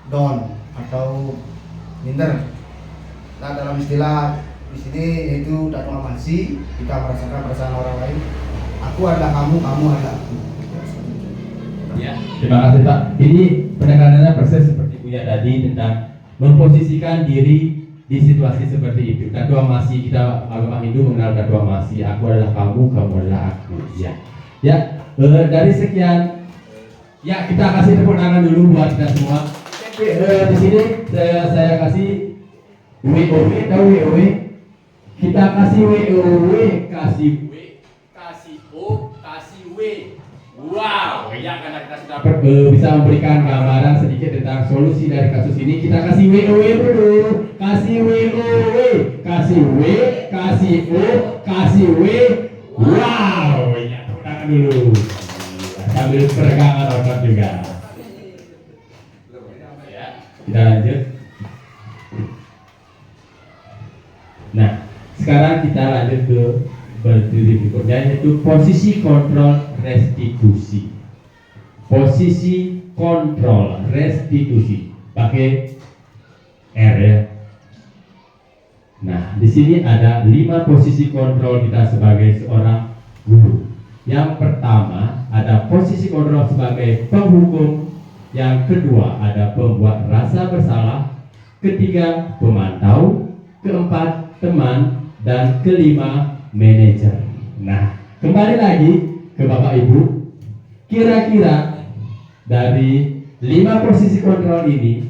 down atau minder. Nah, dalam istilah di sini yaitu datumamasi, kita merasakan perasaan orang lain. Aku adalah kamu, kamu adalah aku. Ya, terima kasih Pak. Ini penekanannya persis seperti Buya tadi tentang memposisikan diri di situasi seperti itu. Datumamasi, kita agama Hindu mengenal datumamasi. Aku adalah kamu, kamu adalah aku. Ya, ya. Dari sekian, ya kita kasih tepuk tangan dulu buat kita semua. Di sini saya kasih WOW, tahu WOW? Kita kasih WOW, kasih O, kasih W. Wow, ya karena kita sudah bisa memberikan gambaran sedikit tentang solusi dari kasus ini. Kita kasih WOW dulu, kasih WOW, kasih W, kasih O, kasih W. Wow, ya tepuk tangan dulu. Sambil peregangan otot juga. Ya, kita lanjut. Nah, sekarang kita lanjut ke berdiri berikutnya, yaitu posisi kontrol restitusi. Posisi kontrol restitusi pakai R ya. Nah, di sini ada 5 posisi kontrol kita sebagai seorang guru. Yang pertama ada posisi kontrol sebagai penghukum, yang kedua ada pembuat rasa bersalah, ketiga pemantau, keempat teman, dan kelima manajer. Nah, kembali lagi ke Bapak Ibu, kira-kira dari 5 posisi kontrol ini,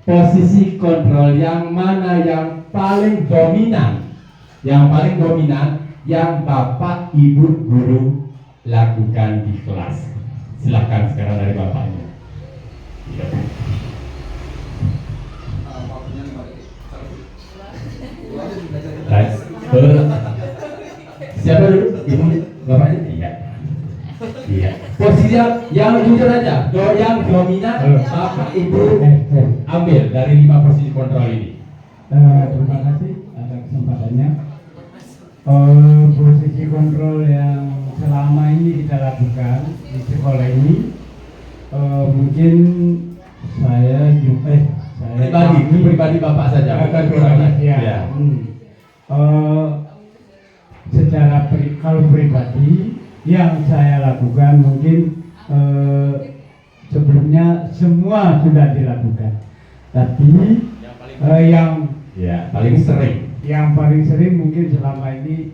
posisi kontrol yang mana yang paling dominan? Yang paling dominan yang Bapak Ibu guru lakukan di kelas. Silakan sekarang dari Bapaknya. Siapa dulu? Ibu, bapaknya? Iya. Iya. Posisi yang jujur aja, yang dominan bapak ibu ambil dari 5 posisi kontrol ini. Terima kasih atas kesempatannya. Posisi kontrol yang selama ini kita lakukan di sekolah ini, mungkin saya pribadi bapak saja, bukan kurang ya. Secara kalau pribadi yang saya lakukan mungkin sebelumnya semua sudah dilakukan, tapi yang paling sering mungkin selama ini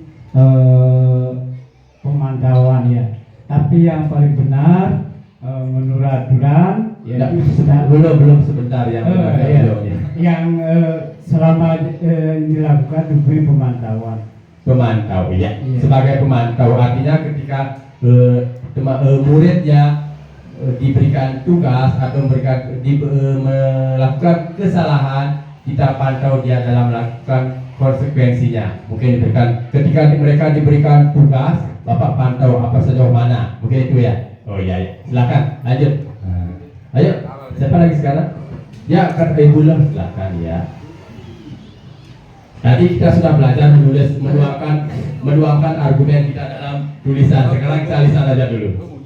pemantauan ya. Tapi yang paling benar menurut aturan yaitu belum sebentar yang selama dilakukan diberi pemantauan. Pemantau ya. Sebagai pemantau artinya ketika muridnya diberikan tugas atau melakukan kesalahan, kita pantau dia dalam melakukan konsekuensinya. Mungkin ketika mereka diberikan tugas, Bapak pantau apa sejauh mana, mungkin itu ya. Oh iya, ya. Silakan lanjut. Ayo, siapa lagi sekarang? Ya, kan Ibu lah, silakan ya. Tadi kita sudah belajar menuangkan argumen kita dalam tulisan. Sekarang kita lisan aja dulu.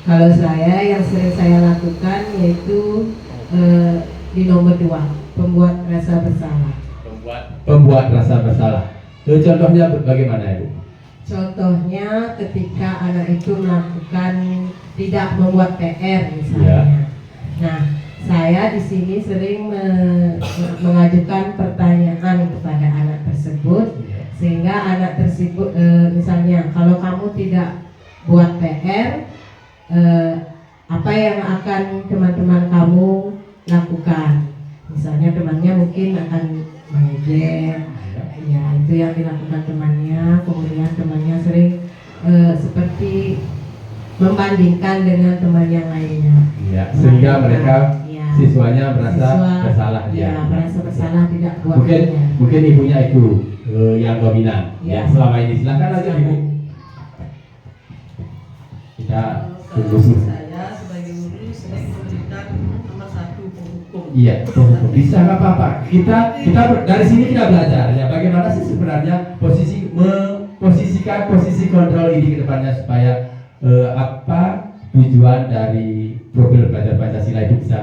Kalau saya yang sering saya lakukan yaitu di nomor 2, pembuat rasa bersalah. Pembuat rasa bersalah. Contohnya bagaimana Ibu? Contohnya ketika anak itu melakukan tidak membuat PR misalnya. Ya. Nah, saya di sini sering mengajukan pertanyaan kepada anak tersebut, sehingga anak tersebut misalnya kalau kamu tidak buat PR, apa yang akan teman-teman kamu lakukan? Misalnya temannya mungkin akan mengejek, ya itu yang dilakukan temannya. Kemudian temannya sering seperti membandingkan dengan teman yang lainnya. Ya, sehingga mereka siswanya merasa bersalah. Ya, merasa bersalah tidak buat. Mungkin ibunya itu yang dominan. Ya, selama ini silakan aja Ibu. Kita tunggu. Saya sebagai guru sering memberikan nomor 1 penghukum. Iya, bisa nggak apa-apa. Kita dari sini kita belajar ya bagaimana sih sebenarnya memposisikan posisi kontrol ini ke depannya supaya apa tujuan dari profil belajar Pancasila itu bisa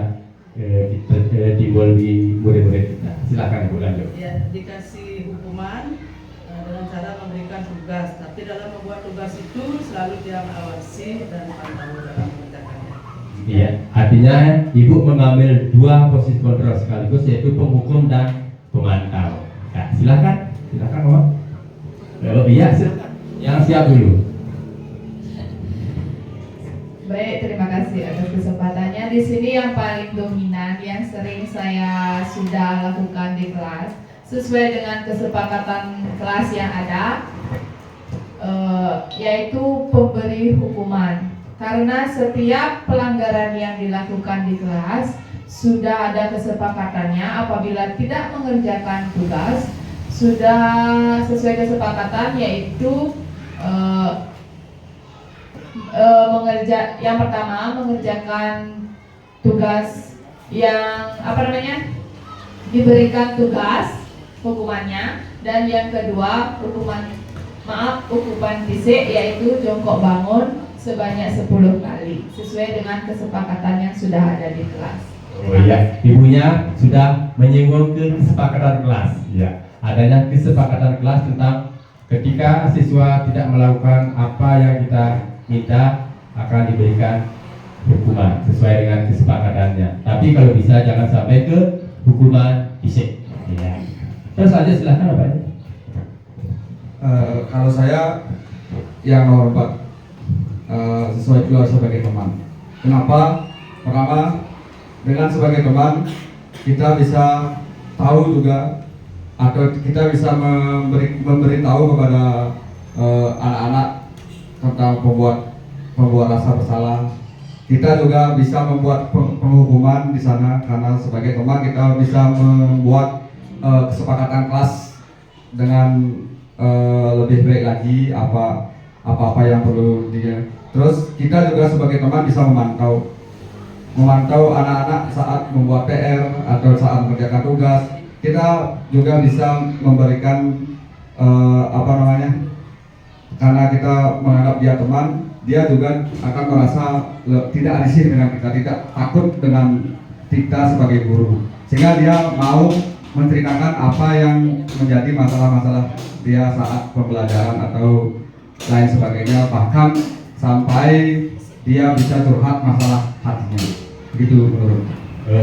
timbul di murid-murid kita. Silakan Ibu lanjut. Ya, dikasih hukuman dengan cara memberikan tugas, tapi dalam membuat tugas itu selalu dia mengawasi dan pantau dalam mengerjakannya. Iya, artinya Ibu mengambil 2 posisi kontrol sekaligus yaitu penghukum dan pemantau. Nah, silakan Om. Kalau iya, yang siap dulu. Baik, terima kasih atas kesempatannya. Di sini yang paling dominan yang sering saya sudah lakukan di kelas sesuai dengan kesepakatan kelas yang ada, yaitu pemberi hukuman. Karena setiap pelanggaran yang dilakukan di kelas sudah ada kesepakatannya. Apabila tidak mengerjakan tugas, sudah sesuai kesepakatan, yaitu yang pertama mengerjakan tugas yang diberikan tugas hukumannya, dan yang kedua hukuman fisik yaitu jongkok bangun sebanyak 10 kali sesuai dengan kesepakatan yang sudah ada di kelas. Oh iya, ibunya sudah menyinggung ke kesepakatan kelas. Ya, adanya kesepakatan kelas tentang ketika siswa tidak melakukan apa yang kita minta akan diberikan hukuman sesuai dengan kesepakatannya. Tapi kalau bisa jangan sampai ke hukuman fisik. Ya. Terus aja silahkan Bapak. Kalau saya yang nomor 4 sesuai pula sebagai teman. Kenapa? Pertama, dengan sebagai teman kita bisa tahu juga atau kita bisa memberitahu kepada anak-anak tentang pembuat rasa bersalah. Kita juga bisa membuat penghukuman di sana karena sebagai teman kita bisa membuat kesepakatan kelas dengan lebih baik lagi apa yang perlu dia. Terus kita juga sebagai teman bisa memantau anak-anak saat membuat PR atau saat mengerjakan tugas. Kita juga bisa memberikan karena kita menganggap dia teman, dia juga akan merasa tidak risih dengan kita, tidak takut dengan kita sebagai guru, sehingga dia mau menceritakan apa yang menjadi masalah-masalah dia saat pembelajaran atau lain sebagainya, bahkan sampai dia bisa curhat masalah hatinya. Begitu menurut.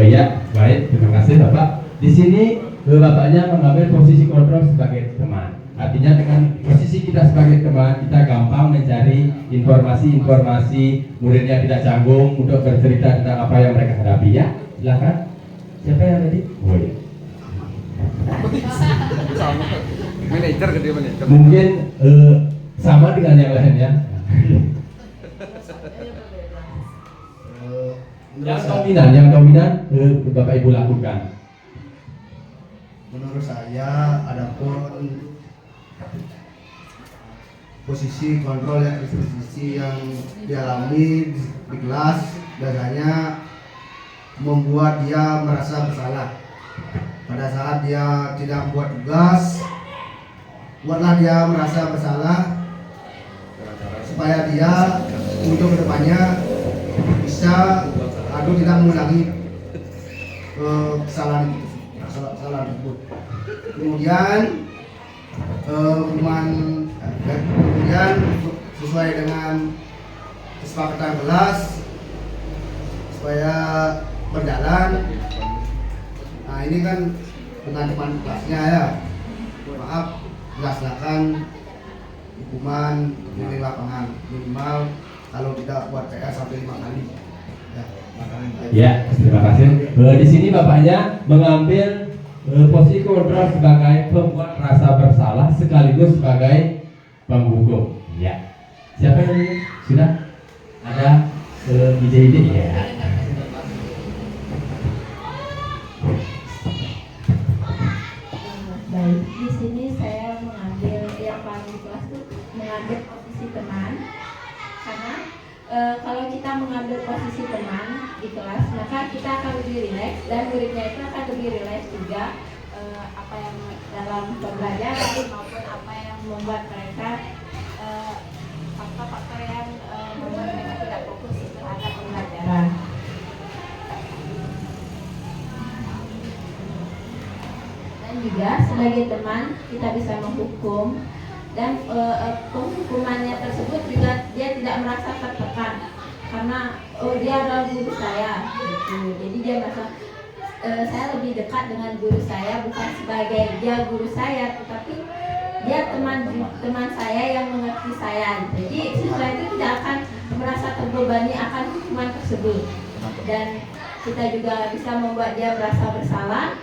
Ya, baik, terima kasih Bapak. Di sini Bapaknya mengambil posisi kontrol sebagai teman. Artinya dengan posisi kita sebagai teman, kita gampang mencari informasi-informasi, muridnya tidak canggung untuk bercerita tentang apa yang mereka hadapi. Ya, silakan. Siapa yang tadi? Oh iya. Mungkin sama dengan yang lain ya. Yang dominan Bapak Ibu lakukan. Menurut saya adapun posisi kontrol posisi yang dialami di kelas biasanya membuat dia merasa bersalah. Pada saat dia tidak membuat tugas, buatlah dia merasa bersalah supaya dia untuk kedepannya bisa tidak mengulangi kesalahan tersebut. Kemudian kemudian sesuai dengan kesepakatan kelas supaya berjalan. Nah ini kan dengan teman kelasnya ya, maaf dilaksanakan hukuman di lapangan minimal kalau tidak buat PR sampai 5 kali. Ya, terima kasih. Di sini bapaknya mengambil posisi kontrol sebagai pembuat rasa bersalah sekaligus sebagai penghukum. Ya, siapa yang ini? Sudah ada ide-ide ya. Baik, di sini saya mengambil yang paling di kelas itu mengambil posisi teman, karena kalau kita mengambil posisi teman di kelas, maka kita akan lebih rileks dan muridnya itu akan lebih rileks juga, apa yang dalam pembelajaran maupun apa yang membuat mereka faktor-faktor yang membuat mereka tidak fokus terhadap pembelajaran. Dan juga sebagai teman kita bisa menghukum, dan penghukumannya tersebut juga dia tidak merasa tertekan karena dia adalah guru saya gitu. Jadi dia merasa saya lebih dekat dengan guru saya, bukan sebagai dia guru saya, tetapi dia teman saya yang mengerti saya. Jadi siswa itu tidak akan merasa terbebani akan hukuman tersebut, dan kita juga bisa membuat dia merasa bersalah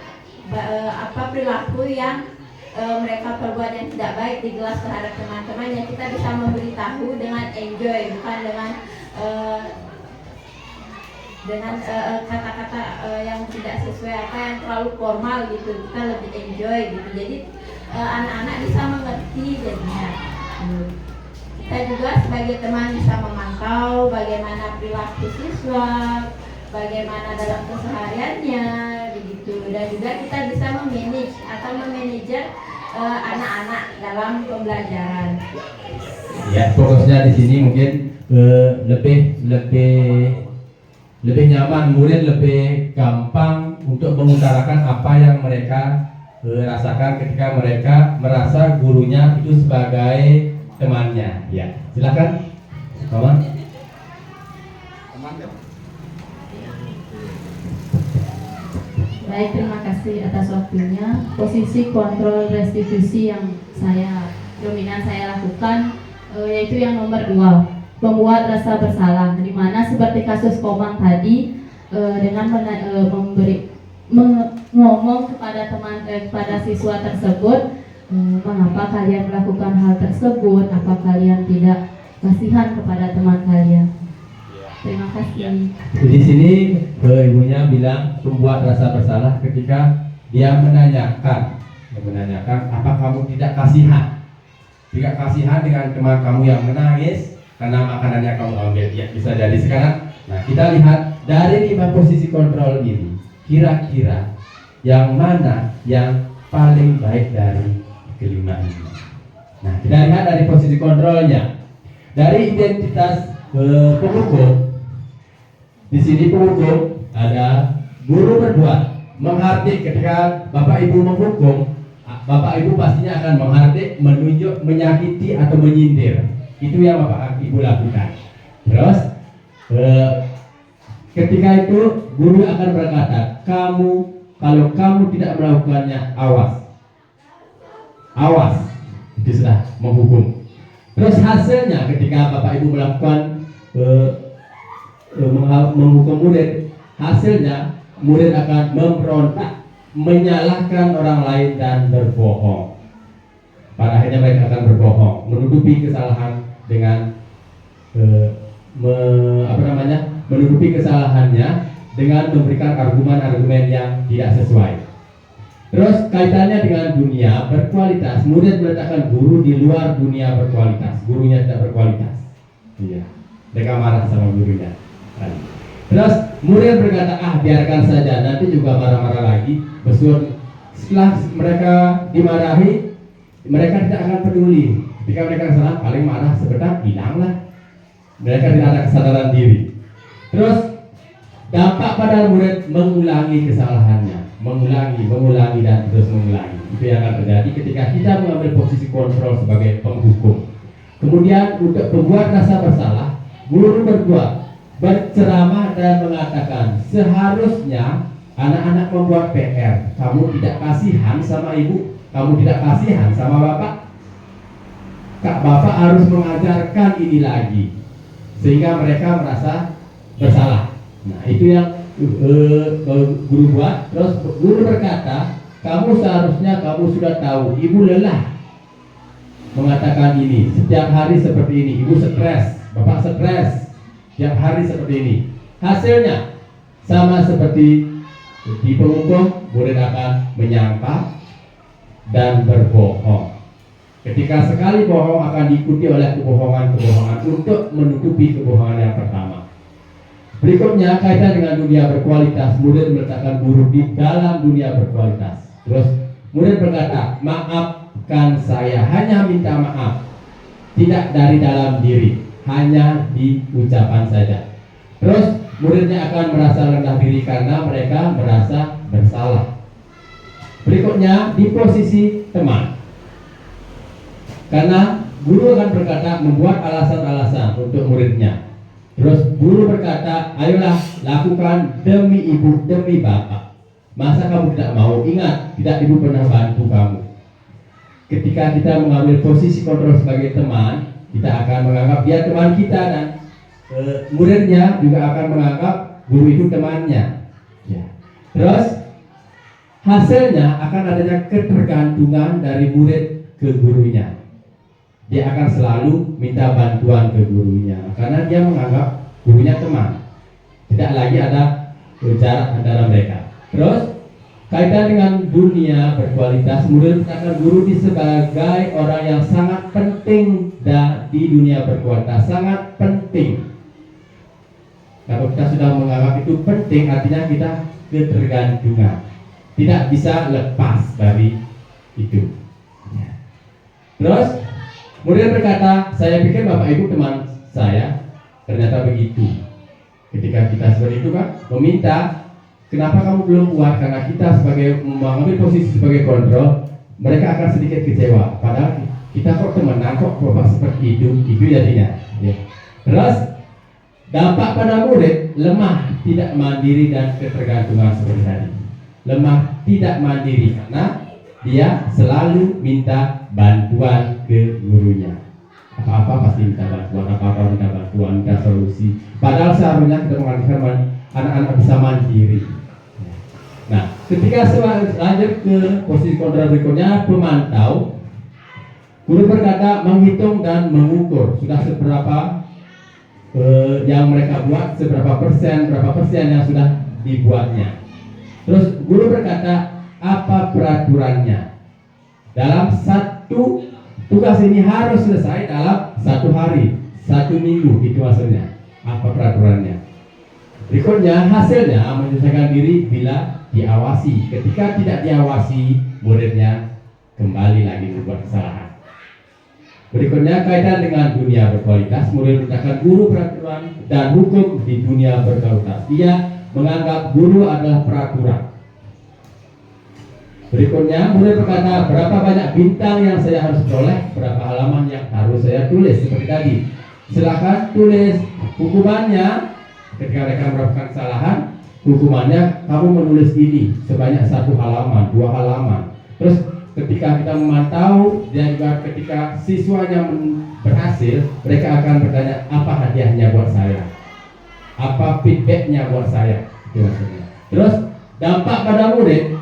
perilaku yang mereka perbuat yang tidak baik di kelas terhadap teman-temannya. Kita bisa memberitahu dengan enjoy, bukan dengan kata-kata yang tidak sesuai, apa yang terlalu formal gitu. Kita lebih enjoy gitu. Jadi anak-anak bisa mengerti jadinya. Kita juga sebagai teman bisa memantau bagaimana perilaku siswa, bagaimana dalam kesehariannya begitu, dan juga kita bisa memanage atau memanajer anak-anak dalam pembelajaran. Ya, fokusnya di sini mungkin lebih nyaman, murid lebih gampang untuk mengutarakan apa yang mereka rasakan ketika mereka merasa gurunya itu sebagai temannya. Ya, silakan, kawan. Baik, terima kasih atas waktunya. Posisi kontrol restitusi yang dominan saya lakukan yaitu yang nomor 2, membuat rasa bersalah. Di mana seperti kasus Komang tadi, dengan ngomong kepada siswa tersebut, mengapa kalian melakukan hal tersebut? Apa kalian tidak kasihan kepada teman kalian? Terima kasih. Di sini ibunya bilang membuat rasa bersalah ketika dia menanyakan apa kamu tidak kasihan dengan teman kamu yang menangis karena makanannya kamu ambil. Ya, bisa jadi sekarang. Nah, kita lihat dari 5 posisi kontrol ini, kira-kira yang mana yang paling baik dari kelima ini. Nah, kita lihat dari posisi kontrolnya, dari identitas penghukum. Di sini penghukum ada guru berbuat, menghardik. Ketika Bapak Ibu menghukum, Bapak Ibu pastinya akan menghardik, menunjuk, menyakiti atau menyindir. Itu yang Bapak Ibu lakukan. Terus ketika itu guru akan berkata, kalau kamu tidak melakukannya, awas, itu sudah menghukum. Terus hasilnya ketika Bapak Ibu melakukan menghukum murid, hasilnya murid akan memberontak, menyalahkan orang lain dan berbohong. Pada akhirnya mereka akan berbohong, menutupi kesalahan dengan menutupi kesalahannya dengan memberikan argumen-argumen yang tidak sesuai. Terus kaitannya dengan dunia berkualitas, murid meletakkan guru di luar dunia berkualitas, gurunya tidak berkualitas. Iya, mereka marah sama gurunya. Terus murid berkata, biarkan saja, nanti juga marah-marah lagi. Setelah mereka dimarahi, mereka tidak akan peduli. Ketika mereka salah, paling marah sebentar, hilanglah. Mereka tidak ada kesadaran diri. Terus dampak pada murid mengulangi kesalahannya, mengulangi dan terus mengulangi. Itu yang akan terjadi ketika kita mengambil posisi kontrol sebagai penghukum. Kemudian untuk membuat rasa bersalah, guru berceramah dan mengatakan, seharusnya anak-anak membuat PR. Kamu tidak kasihan sama ibu, kamu tidak kasihan sama bapak. Bapak harus mengajarkan ini lagi, sehingga mereka merasa bersalah. Nah, itu yang guru buat. Terus guru berkata, kamu seharusnya kamu sudah tahu, ibu lelah mengatakan ini, setiap hari seperti ini, ibu stres, bapak stres, setiap hari seperti ini. Hasilnya sama seperti di penghukum, murid akan menyangka dan berbohong. Ketika sekali bohong akan diikuti oleh kebohongan-kebohongan untuk menutupi kebohongan yang pertama. Berikutnya kaitan dengan dunia berkualitas, murid meletakkan guru di dalam dunia berkualitas. Terus murid berkata, maafkan saya, hanya minta maaf, tidak dari dalam diri, hanya di ucapan saja. Terus muridnya akan merasa rendah diri karena mereka merasa bersalah. Berikutnya di posisi teman, karena guru akan berkata, membuat alasan-alasan untuk muridnya. Terus guru berkata, ayolah lakukan demi ibu, demi bapak. Masa kamu tidak mau? Ingat, tidak ibu pernah bantu kamu. Ketika kita mengambil posisi kontrol sebagai teman, kita akan menganggap dia teman kita, dan muridnya juga akan menganggap guru itu temannya. Ya. Terus hasilnya akan adanya ketergantungan dari murid ke gurunya. Dia akan selalu minta bantuan ke gurunya karena dia menganggap gurunya teman. Tidak lagi ada jarak antara mereka. Terus kaitan dengan dunia berkualitas, murid meletakkan guru di sebagai orang yang sangat penting di dunia berkualitas, sangat penting. Kalau kita sudah menganggap itu penting, artinya kita ketergantungan, tidak bisa lepas dari itu. Terus murid berkata, saya pikir bapak ibu teman saya, ternyata begitu. Ketika kita seperti itu kan, meminta, kenapa kamu belum buat? Karena kita sebagai mengambil posisi sebagai kontrol, mereka akan sedikit kecewa. Padahal kita kok temenan, kok bapak seperti itu jadinya. Ya. Terus dampak pada murid, lemah, tidak mandiri dan ketergantungan seperti tadi. Lemah, tidak mandiri karena dia selalu minta bantuan ke gurunya. Apa-apa pasti minta bantuan, apa-apa minta bantuan, minta solusi. Padahal seharusnya kita mengajarkan anak-anak bisa mandiri. Nah, ketika lanjut ke posisi kontrol berikutnya, pemantau, guru berkata menghitung dan mengukur sudah seberapa yang mereka buat, berapa persen yang sudah dibuatnya. Terus guru berkata, apa peraturannya? Dalam satu tugas ini harus selesai dalam 1 hari, 1 minggu, itu maksudnya. Apa peraturannya? Berikutnya hasilnya menyelesaikan diri bila diawasi. Ketika tidak diawasi, muridnya kembali lagi membuat kesalahan. Berikutnya kaitan dengan dunia berkualitas, murid meletakkan guru peraturan dan hukum di dunia berkualitas. Dia menganggap guru adalah peraturan. Berikutnya murid berkata, berapa banyak bintang yang saya harus peroleh, berapa halaman yang harus saya tulis. Seperti tadi, silakan tulis hukumannya. Ketika mereka melakukan kesalahan, hukumannya kamu menulis ini sebanyak 1 halaman, 2 halaman. Terus ketika kita memantau, dan juga ketika siswanya berhasil, mereka akan bertanya, apa hadiahnya buat saya, apa feedbacknya buat saya. Itu maksudnya. Terus dampak pada murid,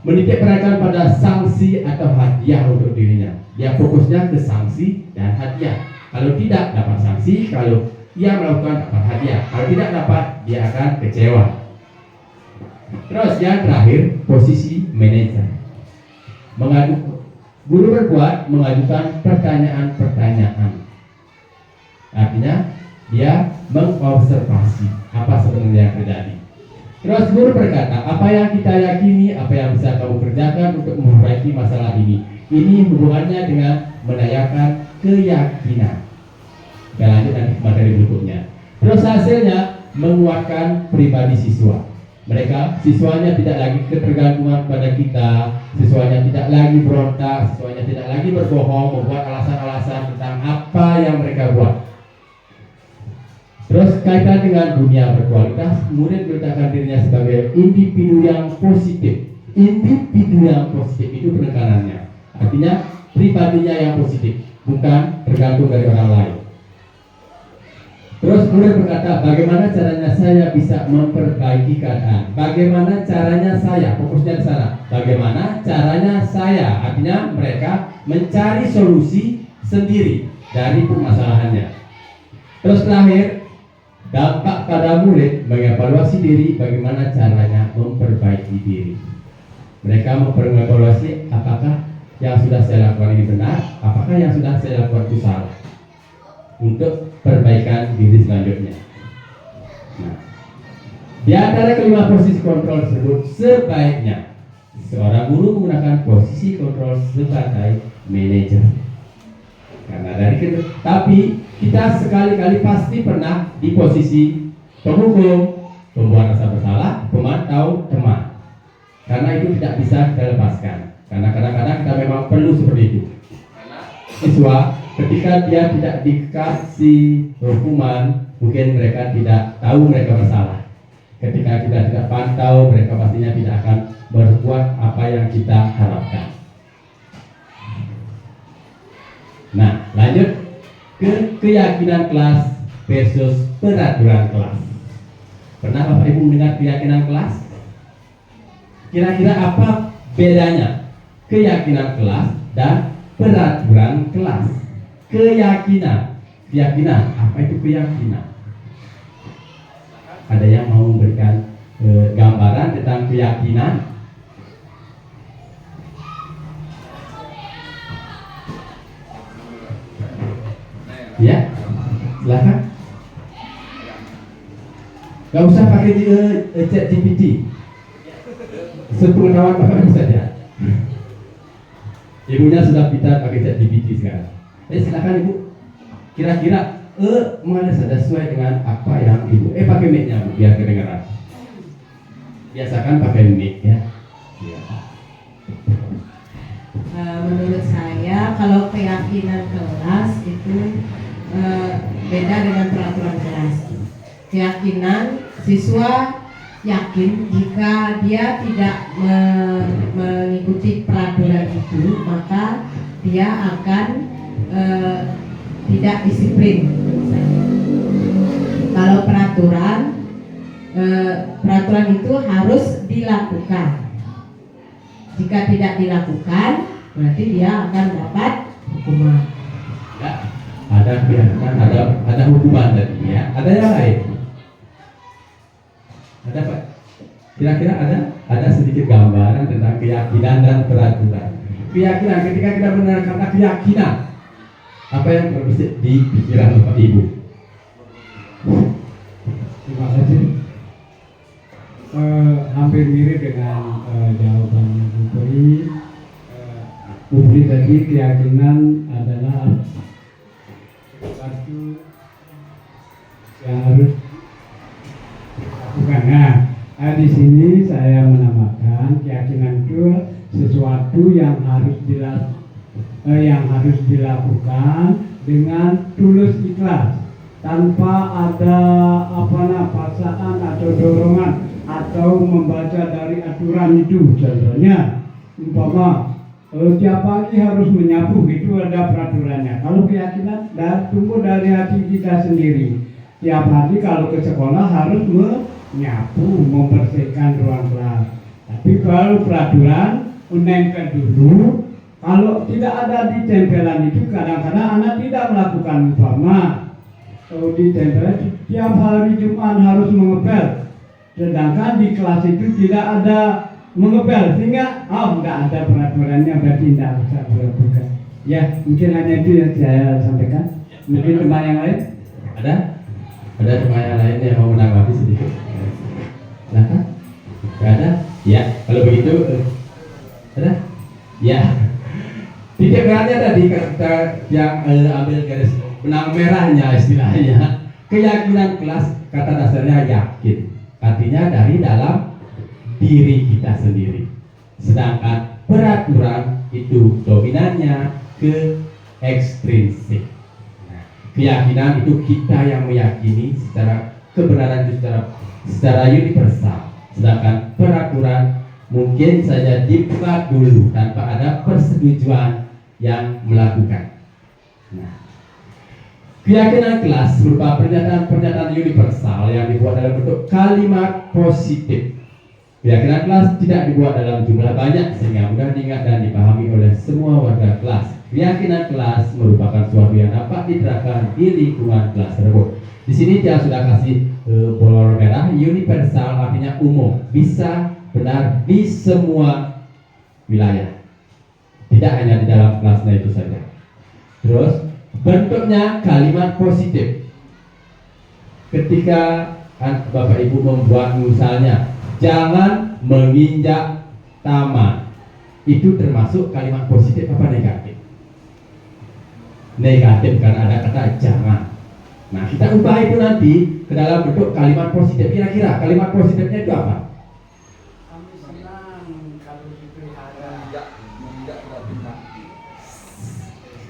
menitik beratkan pada sanksi atau hadiah untuk dirinya. Dia fokusnya ke sanksi dan hadiah. Kalau tidak dapat sanksi, kalau ia melakukan dapat hadiah. Kalau tidak dapat, dia akan kecewa. Terus yang terakhir, posisi manajer. Guru berbuat mengajukan pertanyaan-pertanyaan. Artinya dia mengobservasi apa sebenarnya yang terjadi. Terus guru berkata, apa yang kita yakini, apa yang bisa kamu kerjakan untuk memperbaiki masalah ini. Ini hubungannya dengan menanyakan keyakinan. Kita lanjut nanti materi berikutnya. Terus hasilnya menguatkan pribadi siswa. Siswanya tidak lagi ketergantungan pada kita, siswanya tidak lagi berontak, siswanya tidak lagi berbohong, membuat alasan-alasan tentang apa yang mereka buat. Terus kaitan dengan dunia berkualitas, murid meletakkan dirinya sebagai individu yang positif. Individu yang positif itu penekanannya. Artinya pribadinya yang positif, bukan tergantung dari orang lain. Terus murid berkata, bagaimana caranya saya bisa memperbaiki keadaan? Bagaimana caranya saya? Fokusnya di sana. Bagaimana caranya saya? Artinya mereka mencari solusi sendiri dari permasalahannya. Terus terakhir, dampak pada murid mengevaluasi diri, bagaimana caranya memperbaiki diri. Mereka mengevaluasi apakah yang sudah saya lakukan ini benar, apakah yang sudah saya lakukan itu salah, untuk perbaikan diri selanjutnya. Nah, di antara kelima posisi kontrol tersebut, sebaiknya seorang guru menggunakan posisi kontrol sebagai manajer. Karena tapi kita sekali-kali pasti pernah di posisi penghukum, pembuat rasa bersalah, pemantau, teman. Karena itu tidak bisa kita lepaskan. Karena kadang-kadang kita memang perlu seperti itu. Siswa ketika dia tidak dikasih hukuman, mungkin mereka tidak tahu mereka bersalah. Ketika kita tidak pantau, mereka pastinya tidak akan berbuat apa yang kita harapkan. Nah, lanjut ke keyakinan kelas versus peraturan kelas. Pernah Bapak Ibu mendengar keyakinan kelas? Kira-kira apa bedanya keyakinan kelas dan peraturan kelas? Keyakinan, apa itu keyakinan? Ada yang mau memberikan gambaran tentang keyakinan? Ya, silakan. Gak usah pakai ChatGPT. Sepengetahuan Bapak saja. Ibunya sudah pintar pakai ChatGPT sekarang. Silakan Ibu. Kira-kira mana sudah sesuai dengan apa yang Ibu pakai mic-nya Bu, biar kedengaran. Biasakan pakai mic ya. Menurut saya kalau keyakinan kelas itu beda dengan peraturan kelas. Keyakinan siswa yakin jika dia tidak mengikuti peraturan itu, maka dia akan tidak disiplin. Kalau peraturan itu harus dilakukan. Jika tidak dilakukan, berarti dia akan dapat hukuman. Ya, ada hukuman tadi ya. Ada yang lain? Ada Pak? Kira-kira ada sedikit gambaran tentang keyakinan dan peraturan. Keyakinan, ketika kita menerangkan keyakinan, apa yang terbesit di pikiran Bapak Ibu? Terima kasih. Hampir mirip dengan jawaban Bu Puri tadi. Keyakinan adalah sesuatu yang harus dilakukan. Nah, di sini saya menambahkan keyakinan itu sesuatu yang harus dilakukan dengan tulus ikhlas, tanpa ada paksaan atau dorongan atau membaca dari aturan itu. Contohnya umpama tiap pagi harus menyapu, itu ada peraturannya. Kalau keyakinan tumbuh dari hati kita sendiri. Tiap hari kalau ke sekolah harus menyapu, membersihkan ruang kelas. Tapi kalau peraturan menempel dulu, kalau tidak ada di tempelan itu kadang-kadang anak tidak melakukan. Umpama di TPS tiap hari Jumat harus mengepel, sedangkan di kelas itu tidak ada mengepel, sehingga nggak ada peraturannya, berarti tidak usah dilakukan. Ya, mungkin hanya itu yang saya sampaikan. Mungkin teman yang lain ada teman yang lain yang mau menanggapi sedikit. Silakan. Nggak ada? Ya, kalau begitu ada? Ya. Titik beratnya tadi kita yang ambil garis benang merahnya istilahnya. Keyakinan kelas kata dasarnya yakin. Artinya dari dalam diri kita sendiri. Sedangkan peraturan itu dominannya ke ekstrinsik. Nah, keyakinan itu kita yang meyakini secara kebenaran itu secara universal. Sedangkan peraturan mungkin saja dibuat dulu tanpa ada persetujuan yang melakukan. Nah, keyakinan kelas berupa pernyataan universal yang dibuat dalam bentuk kalimat positif. Keyakinan kelas tidak dibuat dalam jumlah banyak sehingga mudah diingat dan dipahami oleh semua warga kelas. Keyakinan kelas merupakan suatu yang dapat diterapkan di lingkungan kelas tersebut. Di sini dia sudah kasih bolor merah, universal artinya umum, bisa benar di semua wilayah. Tidak hanya di dalam kelasnya itu saja. Terus bentuknya kalimat positif. Ketika Bapak Ibu membuat misalnya jangan menginjak taman, itu termasuk kalimat positif apa negatif? Negatif karena ada kata jangan. Nah, kita ubah itu nanti ke dalam bentuk kalimat positif. Kira-kira kalimat positifnya itu apa? kami senang kalau dipelihara.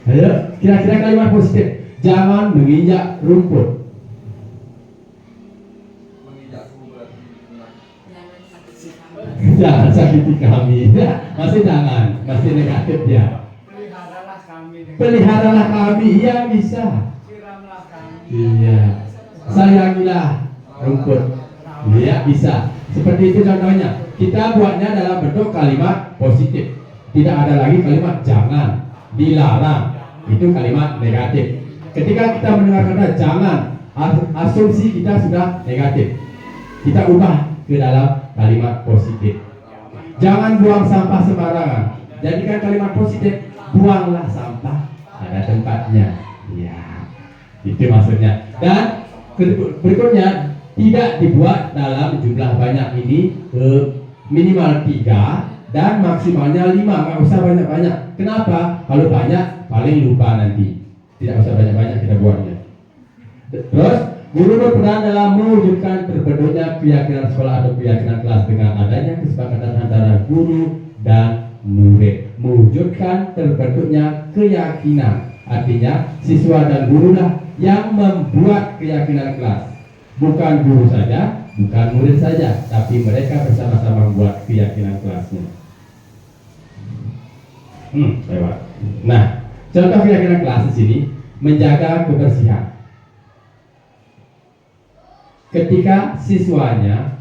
Ayo, kira-kira kalimat positif. Jangan menginjak rumput. Jangan sakiti kami. Masih jangan, masih negatif ya. Peliharalah kami. Peliharalah kami, iya bisa. Siramlah kami. Iya. Sayangilah rumput. Iya bisa. Seperti itu contohnya. Kita buatnya dalam bentuk kalimat positif. Tidak ada lagi kalimat jangan, dilarang. Itu kalimat negatif. Ketika kita mendengar kata jangan, asumsi kita sudah negatif. Kita ubah ke dalam kalimat positif. Jangan buang sampah sembarangan. Jadikan kalimat positif, buanglah sampah pada tempatnya. Ya, itu maksudnya. Dan berikutnya tidak dibuat dalam jumlah banyak ini, minimal 3 dan maksimalnya 5. Nggak usah banyak-banyak. Kenapa? Kalau banyak paling lupa nanti. Tidak usah banyak-banyak kita buatnya. Terus guru berperan dalam mewujudkan terbentuknya keyakinan sekolah atau keyakinan kelas dengan adanya kesepakatan antara guru dan murid. Mewujudkan terbentuknya keyakinan, artinya siswa dan guru lah yang membuat keyakinan kelas. Bukan guru saja, bukan murid saja, tapi mereka bersama-sama membuat keyakinan kelasnya. Lewat. Nah, contoh keyakinan kelas di sini menjaga kebersihan. Ketika siswanya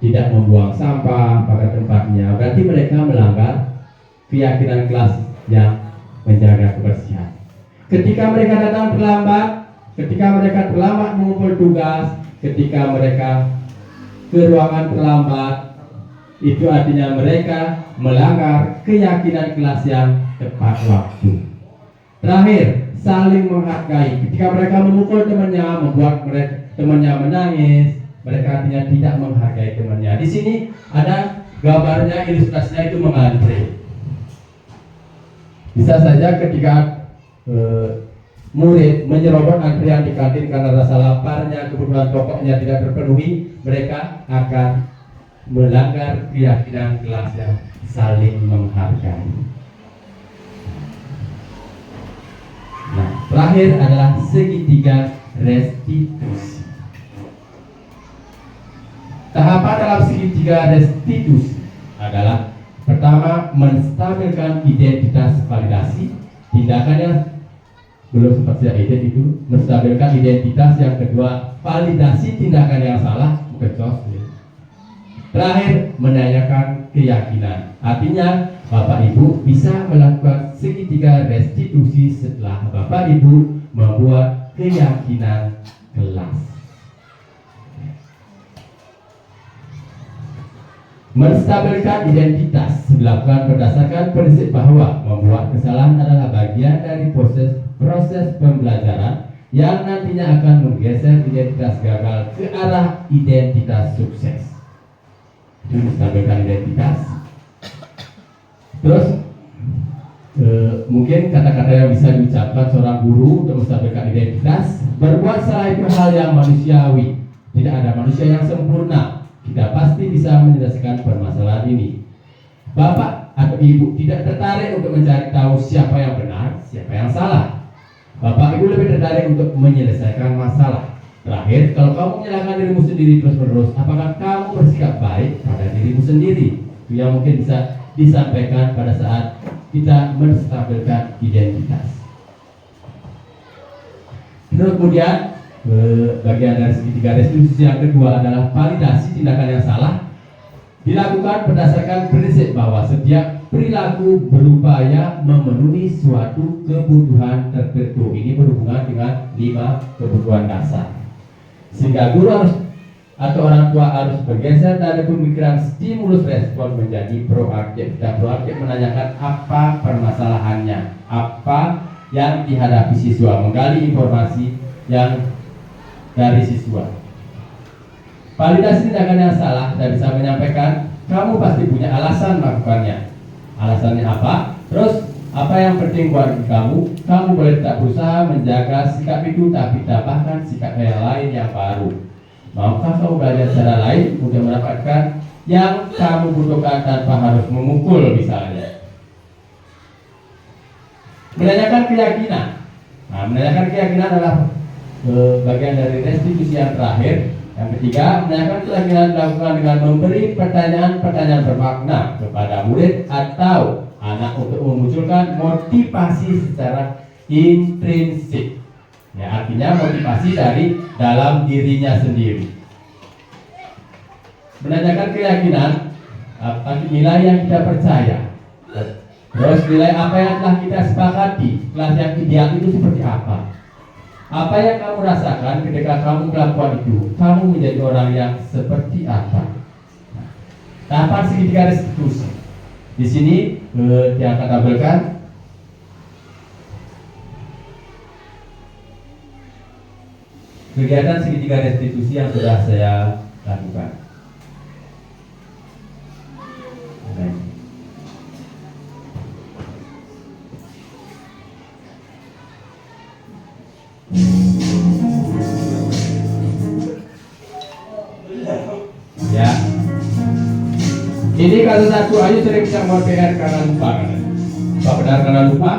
tidak membuang sampah pada tempatnya, berarti mereka melanggar keyakinan kelas yang menjaga kebersihan. Ketika mereka datang terlambat, ketika mereka terlambat mengumpul tugas, ketika mereka ke ruangan terlambat, itu artinya mereka melanggar keyakinan kelas yang tepat waktu. Terakhir, saling menghargai. Ketika mereka memukul temannya, membuat temannya menangis, mereka artinya tidak menghargai temannya. Di sini ada gambarnya, ilustrasinya itu mengantre. Bisa saja ketika murid menyerobot antrian di kantin karena rasa laparnya, kebutuhan pokoknya tidak terpenuhi, mereka akan melanggar keyakinan kelas yang saling menghargai. Nah, terakhir adalah segitiga restitusi. Tahapan dalam segitiga restitusi adalah pertama, menstabilkan identitas validasi. Tindakannya belum sempat saya edit itu, menstabilkan identitas. Yang kedua, validasi tindakan yang salah, kecos. Terakhir, menanyakan keyakinan. Artinya Bapak Ibu bisa melakukan segitiga restitusi setelah Bapak Ibu membuat keyakinan kelas. Menstabilkan identitas dilakukan berdasarkan prinsip bahwa membuat kesalahan adalah bagian dari proses pembelajaran yang nantinya akan menggeser identitas gagal ke arah identitas sukses. Itu menstabilkan identitas. Terus mungkin kata-kata yang bisa diucapkan seorang guru untuk menstabilkan identitas: berbuat salah itu hal yang manusiawi. Tidak ada manusia yang sempurna. Kita pasti bisa menyelesaikan permasalahan ini. Bapak atau ibu tidak tertarik untuk mencari tahu siapa yang benar, siapa yang salah. Bapak ibu lebih tertarik untuk menyelesaikan masalah. Terakhir, kalau kamu menyalahkan dirimu sendiri terus-menerus, apakah kamu bersikap baik pada dirimu sendiri? Itu yang mungkin bisa disampaikan pada saat kita menstabilkan identitas. Kemudian bagian dari segitiga restitusi yang kedua adalah validasi tindakan yang salah dilakukan berdasarkan prinsip bahwa setiap perilaku berupaya memenuhi suatu kebutuhan tertentu. Ini berhubungan dengan 5 kebutuhan dasar. Sehingga guru harus atau orang tua harus bergeser dari pemikiran stimulus respon menjadi proaktif. Dan proaktif menanyakan apa permasalahannya, apa yang dihadapi siswa, menggali informasi yang dari siswa. Validasi tindakan yang salah, saya bisa menyampaikan kamu pasti punya alasan melakukannya. Alasannya apa? Terus apa yang penting buat kamu? Kamu boleh tetap berusaha menjaga sikap itu, tapi tambahkan sikap yang lain yang baru. Maukah kamu belajar cara lain untuk mendapatkan yang kamu butuhkan tanpa harus memukul misalnya? Menanyakan keyakinan. Nah, menanyakan keyakinan adalah bagian dari restitusi yang terakhir. Yang ketiga, menanyakan keyakinan dilakukan dengan memberi pertanyaan-pertanyaan bermakna kepada murid atau anak untuk memunculkan motivasi secara intrinsik. Ya, artinya motivasi dari dalam dirinya sendiri. Menanyakan keyakinan, nilai yang kita percaya. Terus nilai apa yang telah kita sepakati, kelas yang ideal itu seperti apa? Apa yang kamu rasakan ketika kamu melakukan itu? Kamu menjadi orang yang seperti apa? Tahapan segitiga restitusi. Di sini yang akan tabelkan kegiatan segitiga restitusi yang sudah saya lakukan. Ya, ini kasus satu aja sering bisa buat PR karena lupa. Apa benar karena lupa?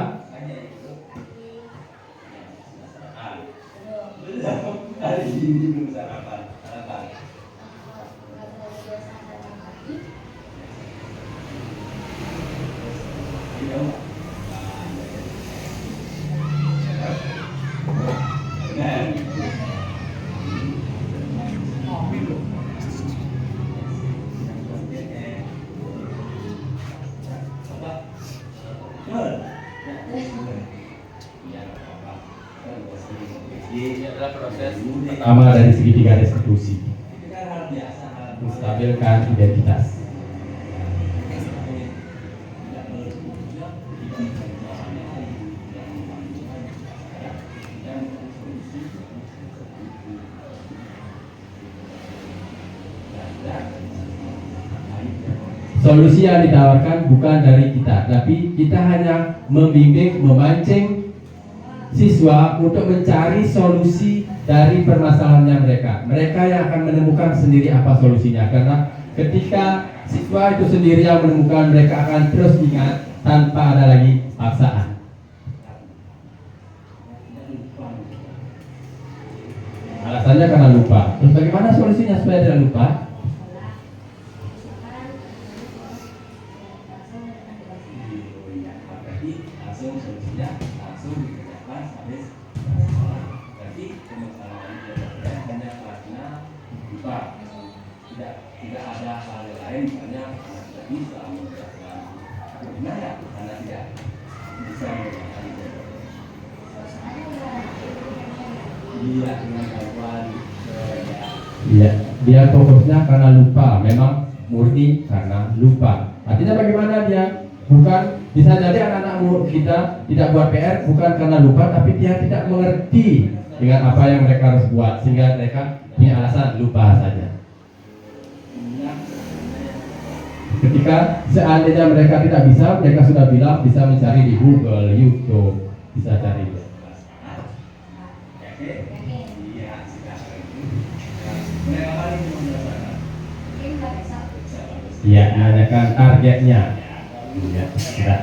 Ini adalah proses pertama dari segitiga restitusi, menstabilkan identitas. Solusi yang ditawarkan bukan dari kita, tapi kita hanya membimbing, memancing siswa untuk mencari solusi dari permasalahannya mereka. Mereka yang akan menemukan sendiri apa solusinya. Karena ketika siswa itu sendiri yang menemukan, mereka akan terus ingat tanpa ada lagi paksaan. Alasannya karena lupa. Terus bagaimana solusinya supaya tidak lupa? Tidak ada hal lain, misalnya tidak bisa mengerjakan gimana karena tidak bisa mengerjakan. Iya, dia fokusnya karena lupa, memang murni karena lupa. Artinya bagaimana dia? Bukan, bisa jadi anak-anak kita tidak buat PR bukan karena lupa, tapi dia tidak mengerti dengan apa yang mereka harus buat, sehingga mereka punya alasan lupa saja. Ketika seandainya mereka tidak bisa, mereka sudah bilang bisa mencari di Google, YouTube, bisa cari. Iya, menanyakan targetnya. Iya, tidak.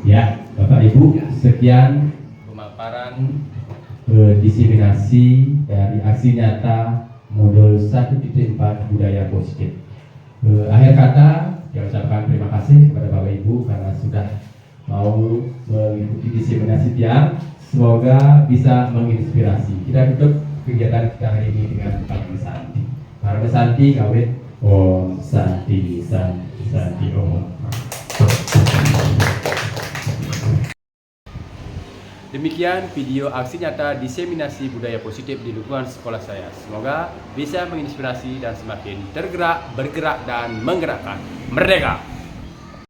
Ya, Bapak Ibu, sekian pemaparan diseminasi dari aksi nyata modul 1.4 budaya positif. Akhir kata, saya ucapkan terima kasih kepada Bapak Ibu karena sudah mau mengikuti diseminasi tiang. Semoga bisa menginspirasi. Kita tutup kegiatan kita hari ini dengan Parame Santi. Parame Santi kawit Om Santi Santi Santi Om. Demikian video aksi nyata diseminasi budaya positif di lingkungan sekolah saya. Semoga bisa menginspirasi dan semakin tergerak, bergerak, dan menggerakkan. Merdeka!